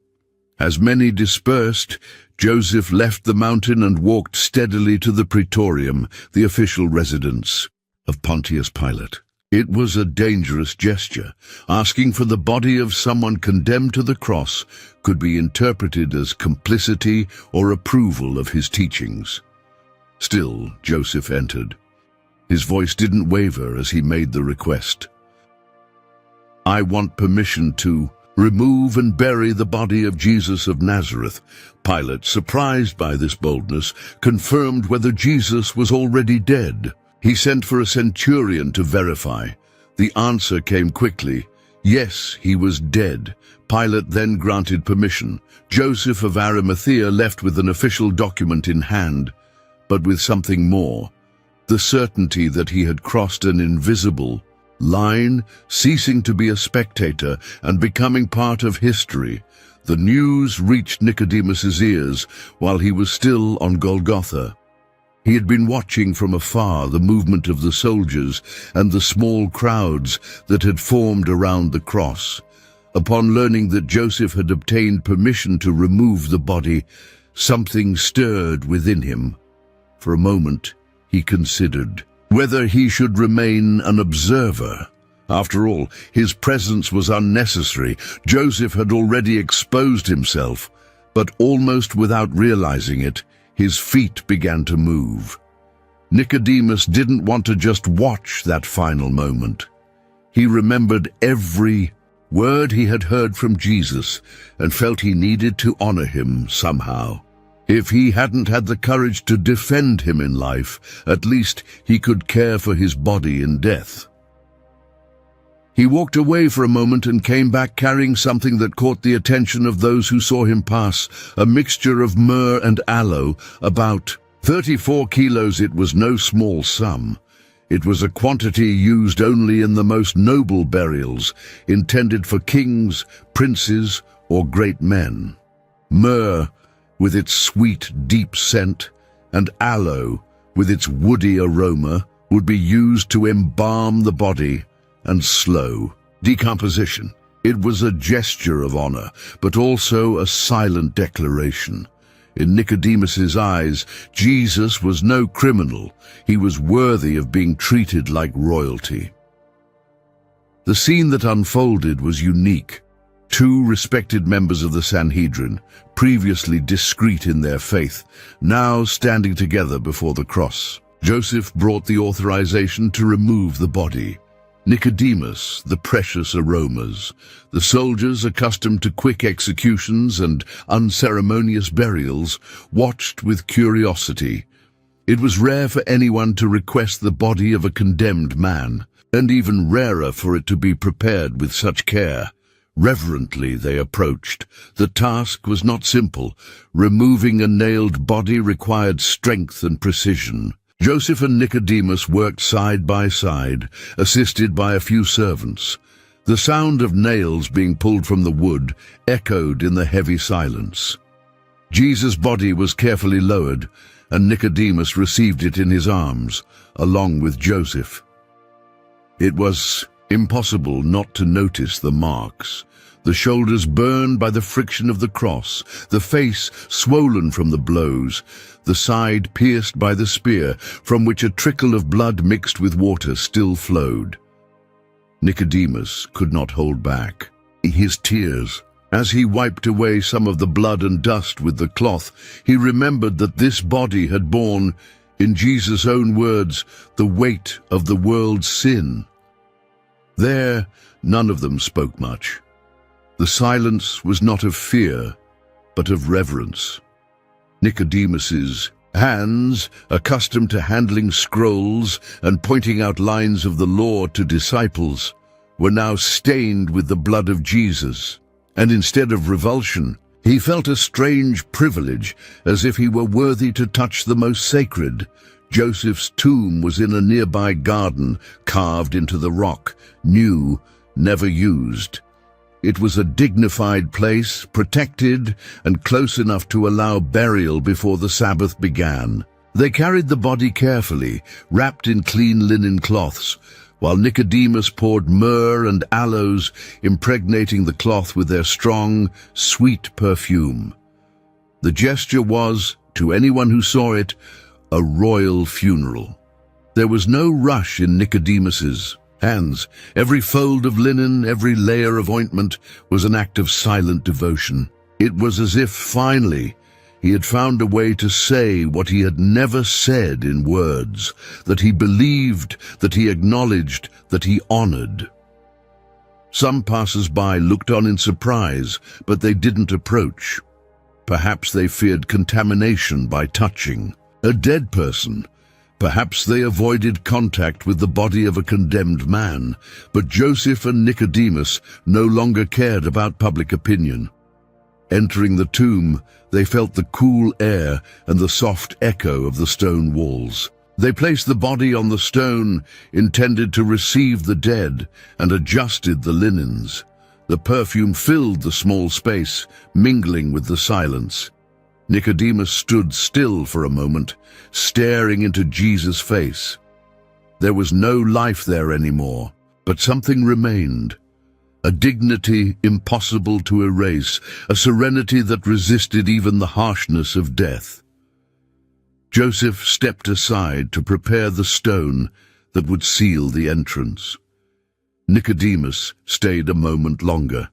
As many dispersed, Joseph left the mountain and walked steadily to the praetorium, the official residence of Pontius Pilate. It was a dangerous gesture. Asking for the body of someone condemned to the cross could be interpreted as complicity or approval of his teachings. Still, Joseph entered. His voice didn't waver as he made the request. "I want permission to remove and bury the body of Jesus of Nazareth." Pilate, surprised by this boldness, confirmed whether Jesus was already dead. He sent for a centurion to verify. The answer came quickly. Yes, he was dead. Pilate then granted permission. Joseph of Arimathea left with an official document in hand, but with something more: the certainty that he had crossed an invisible line, ceasing to be a spectator and becoming part of history. The news reached Nicodemus's ears while he was still on Golgotha. He had been watching from afar the movement of the soldiers and the small crowds that had formed around the cross. Upon learning that Joseph had obtained permission to remove the body, something stirred within him. For a moment, he considered whether he should remain an observer. After all, his presence was unnecessary. Joseph had already exposed himself, but almost without realizing it, his feet began to move. Nicodemus didn't want to just watch that final moment. He remembered every word he had heard from Jesus and felt he needed to honor him somehow. If he hadn't had the courage to defend him in life, at least he could care for his body in death. He walked away for a moment and came back carrying something that caught the attention of those who saw him pass, a mixture of myrrh and aloe, about 34 kilos. It was no small sum. It was a quantity used only in the most noble burials, intended for kings, princes, or great men. Myrrh, with its sweet, deep scent, and aloe, with its woody aroma, would be used to embalm the body and slow decomposition. It was a gesture of honor, but also a silent declaration. In Nicodemus's eyes, Jesus was no criminal. He was worthy of being treated like royalty. The scene that unfolded was unique. Two respected members of the Sanhedrin, previously discreet in their faith, now standing together before the cross. Joseph brought the authorization to remove the body. Nicodemus, the precious aromas. The soldiers, accustomed to quick executions and unceremonious burials, watched with curiosity. It was rare for anyone to request the body of a condemned man, and even rarer for it to be prepared with such care. Reverently they approached. The task was not simple. Removing a nailed body required strength and precision. Joseph and Nicodemus worked side by side, assisted by a few servants. The sound of nails being pulled from the wood echoed in the heavy silence. Jesus' body was carefully lowered, and Nicodemus received it in his arms, along with Joseph. It was impossible not to notice the marks. the shoulders burned by the friction of the cross, the face swollen from the blows, the side pierced by the spear, from which a trickle of blood mixed with water still flowed. Nicodemus could not hold back his tears. As he wiped away some of the blood and dust with the cloth, he remembered that this body had borne, in Jesus' own words, the weight of the world's sin. There, none of them spoke much. The silence was not of fear, but of reverence. Nicodemus's hands, accustomed to handling scrolls and pointing out lines of the law to disciples, were now stained with the blood of Jesus. And instead of revulsion, he felt a strange privilege, as if he were worthy to touch the most sacred. Joseph's tomb was in a nearby garden, carved into the rock, new, never used. It was a dignified place, protected and close enough to allow burial before the Sabbath began. They carried the body carefully, wrapped in clean linen cloths, while Nicodemus poured myrrh and aloes, impregnating the cloth with their strong, sweet perfume. The gesture was, to anyone who saw it, a royal funeral. There was no rush in Nicodemus's hands. Every fold of linen, every layer of ointment was an act of silent devotion. It was as if, finally, he had found a way to say what he had never said in words, that he believed, that he acknowledged, that he honored. Some passers-by looked on in surprise, but they didn't approach. Perhaps they feared contamination by touching a dead person. Perhaps they avoided contact with the body of a condemned man, but Joseph and Nicodemus no longer cared about public opinion. Entering the tomb, they felt the cool air and the soft echo of the stone walls. They placed the body on the stone intended to receive the dead and adjusted the linens. The perfume filled the small space, mingling with the silence. Nicodemus stood still for a moment, staring into Jesus' face. There was no life there anymore, but something remained. A dignity impossible to erase, a serenity that resisted even the harshness of death. Joseph stepped aside to prepare the stone that would seal the entrance. Nicodemus stayed a moment longer.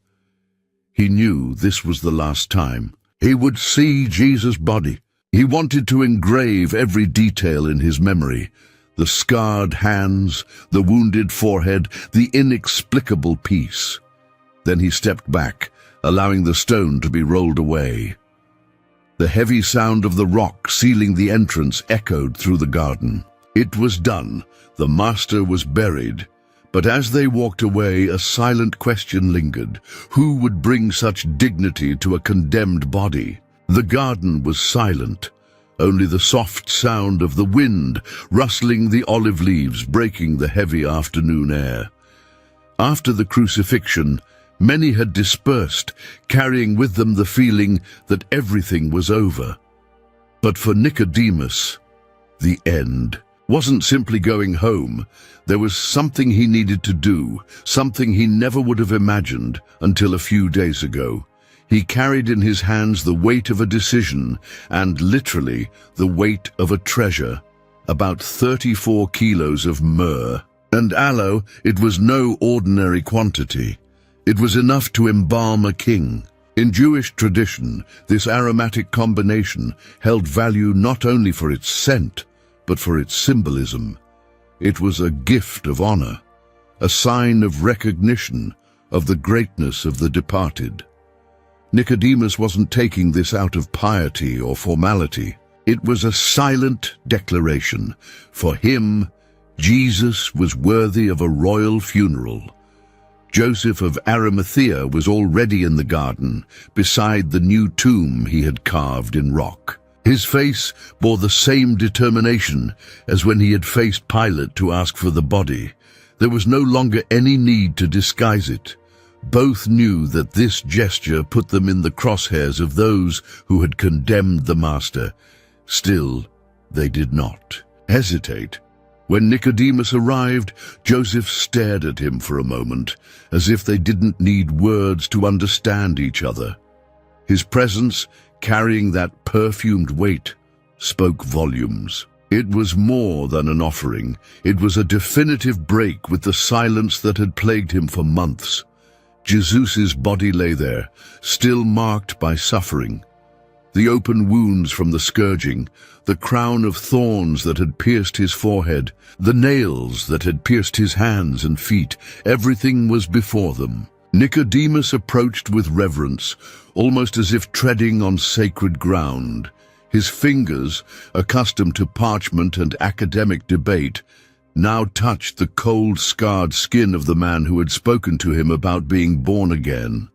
He knew this was the last time he would see Jesus' body. He wanted to engrave every detail in his memory: the scarred hands, the wounded forehead, the inexplicable peace. Then he stepped back, allowing the stone to be rolled away. The heavy sound of the rock sealing the entrance echoed through the garden. It was done. The master was buried. But as they walked away, a silent question lingered. Who would bring such dignity to a condemned body? The garden was silent. Only the soft sound of the wind rustling the olive leaves, breaking the heavy afternoon air. After the crucifixion, many had dispersed, carrying with them the feeling that everything was over. But for Nicodemus, the end wasn't simply going home. There was something he needed to do, something he never would have imagined until a few days ago. He carried in his hands the weight of a decision, and literally the weight of a treasure. About 34 kilos of myrrh and aloe. It was no ordinary quantity. It was enough to embalm a king. In Jewish tradition, this aromatic combination held value not only for its scent, but for its symbolism. It was a gift of honor, a sign of recognition of the greatness of the departed. Nicodemus wasn't taking this out of piety or formality. It was a silent declaration. For him, Jesus was worthy of a royal funeral. Joseph of Arimathea was already in the garden, beside the new tomb he had carved in rock. His face bore the same determination as when he had faced Pilate to ask for the body. There was no longer any need to disguise it. Both knew that this gesture put them in the crosshairs of those who had condemned the master. Still, they did not hesitate. When Nicodemus arrived, Joseph stared at him for a moment, as if they didn't need words to understand each other. His presence, carrying that perfumed weight, spoke volumes. It was more than an offering. It was a definitive break with the silence that had plagued him for months. Jesus' body lay there, still marked by suffering. The open wounds from the scourging, the crown of thorns that had pierced his forehead, the nails that had pierced his hands and feet, everything was before them. Nicodemus approached with reverence, almost as if treading on sacred ground. His fingers, accustomed to parchment and academic debate, now touched the cold, scarred skin of the man who had spoken to him about being born again.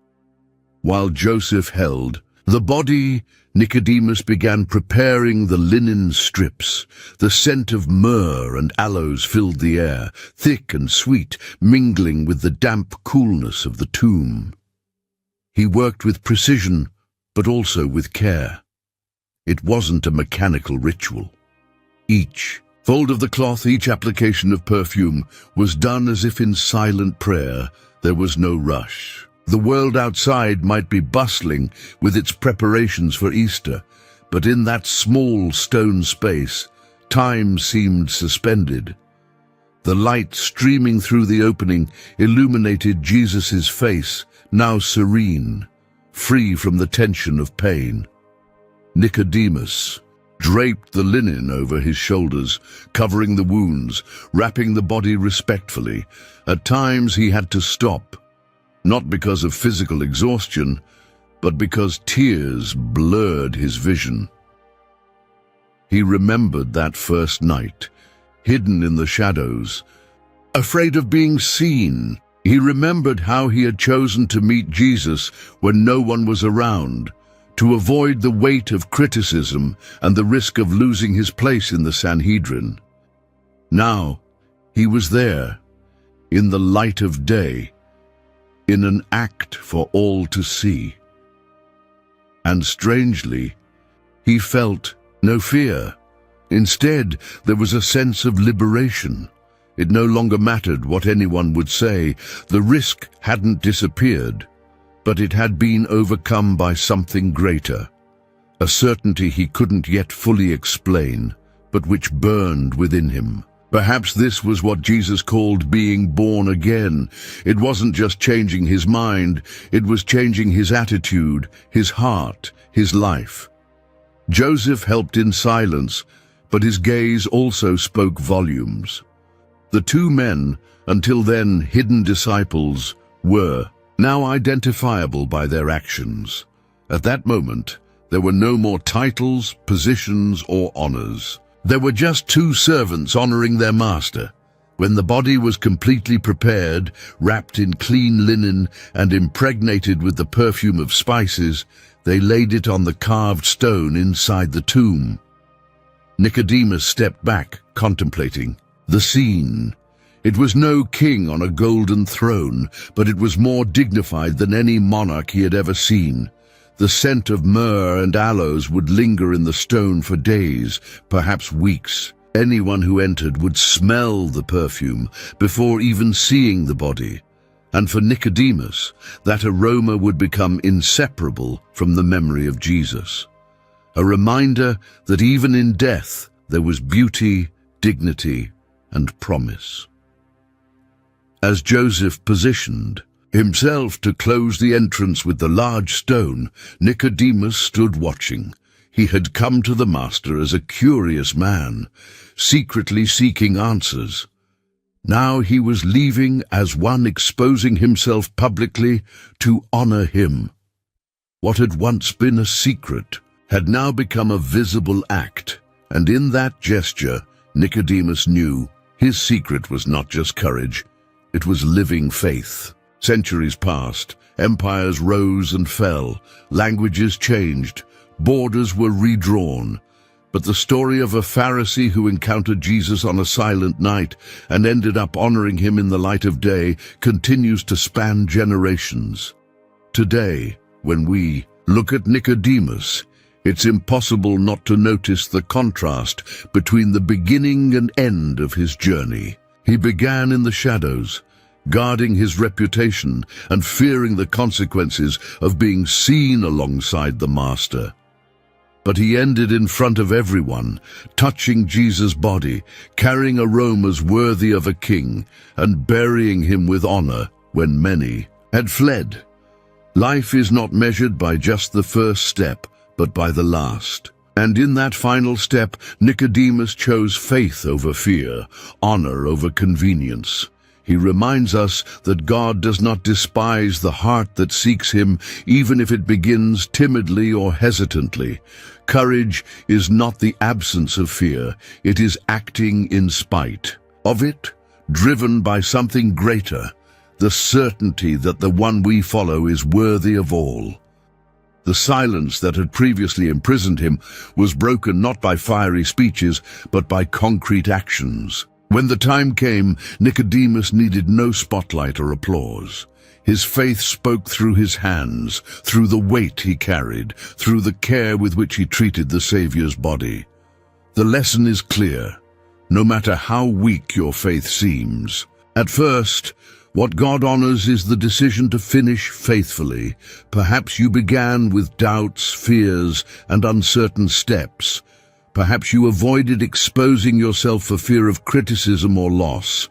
While Joseph held the body, Nicodemus began preparing the linen strips. The scent of myrrh and aloes filled the air, thick and sweet, mingling with the damp coolness of the tomb. He worked with precision, but also with care. It wasn't a mechanical ritual. Each fold of the cloth, each application of perfume, was done as if in silent prayer. There was no rush. The world outside might be bustling with its preparations for Easter, but in that small stone space, time seemed suspended. The light streaming through the opening illuminated Jesus' face, now serene, free from the tension of pain. Nicodemus draped the linen over his shoulders, covering the wounds, wrapping the body respectfully. At times he had to stop, not because of physical exhaustion, but because tears blurred his vision. He remembered that first night, hidden in the shadows, afraid of being seen. He remembered how he had chosen to meet Jesus when no one was around, to avoid the weight of criticism and the risk of losing his place in the Sanhedrin. Now, he was there, in the light of day, in an act for all to see. And strangely, he felt no fear. Instead, there was a sense of liberation. It no longer mattered what anyone would say. The risk hadn't disappeared, but it had been overcome by something greater, a certainty he couldn't yet fully explain, but which burned within him. Perhaps this was what Jesus called being born again. It wasn't just changing his mind, it was changing his attitude, his heart, his life. Joseph helped in silence, but his gaze also spoke volumes. The two men, until then hidden disciples, were now identifiable by their actions. At that moment, there were no more titles, positions, or honors. There were just two servants honoring their master. When the body was completely prepared, wrapped in clean linen and impregnated with the perfume of spices, they laid it on the carved stone inside the tomb. Nicodemus stepped back, contemplating the scene. It was no king on a golden throne, but it was more dignified than any monarch he had ever seen. The scent of myrrh and aloes would linger in the stone for days, perhaps weeks. Anyone who entered would smell the perfume before even seeing the body. And for Nicodemus, that aroma would become inseparable from the memory of Jesus. A reminder that even in death there was beauty, dignity, and promise. As Joseph positioned himself to close the entrance with the large stone, Nicodemus stood watching. He had come to the master as a curious man, secretly seeking answers. Now he was leaving as one exposing himself publicly to honor him. What had once been a secret had now become a visible act, and in that gesture, Nicodemus knew his secret was not just courage, it was living faith. Centuries passed, empires rose and fell, languages changed, borders were redrawn. But the story of a Pharisee who encountered Jesus on a silent night and ended up honoring him in the light of day continues to span generations. Today, when we look at Nicodemus, It's impossible not to notice the contrast between the beginning and end of his journey. He began in the shadows, guarding his reputation and fearing the consequences of being seen alongside the Master. But he ended in front of everyone, touching Jesus' body, carrying aromas worthy of a king, and burying him with honor when many had fled. Life is not measured by just the first step, but by the last. And in that final step, Nicodemus chose faith over fear, honor over convenience. He reminds us that God does not despise the heart that seeks him, even if it begins timidly or hesitantly. Courage is not the absence of fear, it is acting in spite of it, driven by something greater, the certainty that the one we follow is worthy of all. The silence that had previously imprisoned him was broken not by fiery speeches, but by concrete actions. When the time came, Nicodemus needed no spotlight or applause. His faith spoke through his hands, through the weight he carried, through the care with which he treated the Savior's body. The lesson is clear, no matter how weak your faith seems. At first, what God honors is the decision to finish faithfully. Perhaps you began with doubts, fears, and uncertain steps. Perhaps you avoided exposing yourself for fear of criticism or loss.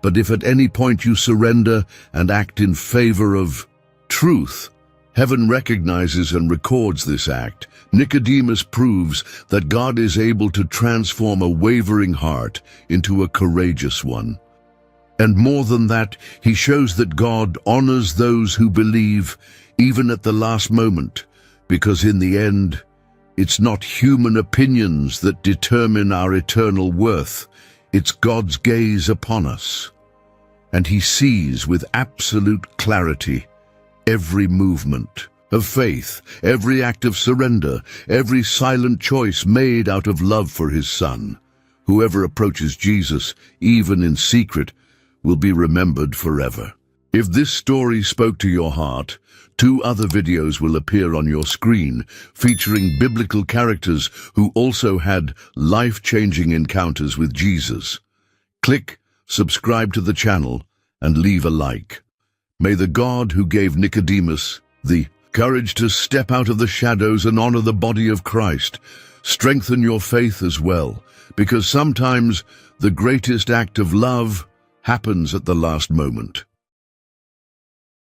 But if at any point you surrender and act in favor of truth, heaven recognizes and records this act. Nicodemus proves that God is able to transform a wavering heart into a courageous one. And more than that, he shows that God honors those who believe, even at the last moment, because in the end, it's not human opinions that determine our eternal worth. It's God's gaze upon us. And he sees with absolute clarity every movement of faith, every act of surrender, every silent choice made out of love for his Son. Whoever approaches Jesus, even in secret, will be remembered forever. If this story spoke to your heart, 2 other videos will appear on your screen featuring biblical characters who also had life-changing encounters with Jesus. Click, subscribe to the channel, and leave a like. May the God who gave Nicodemus the courage to step out of the shadows and honor the body of Christ strengthen your faith as well, because sometimes the greatest act of love happens at the last moment.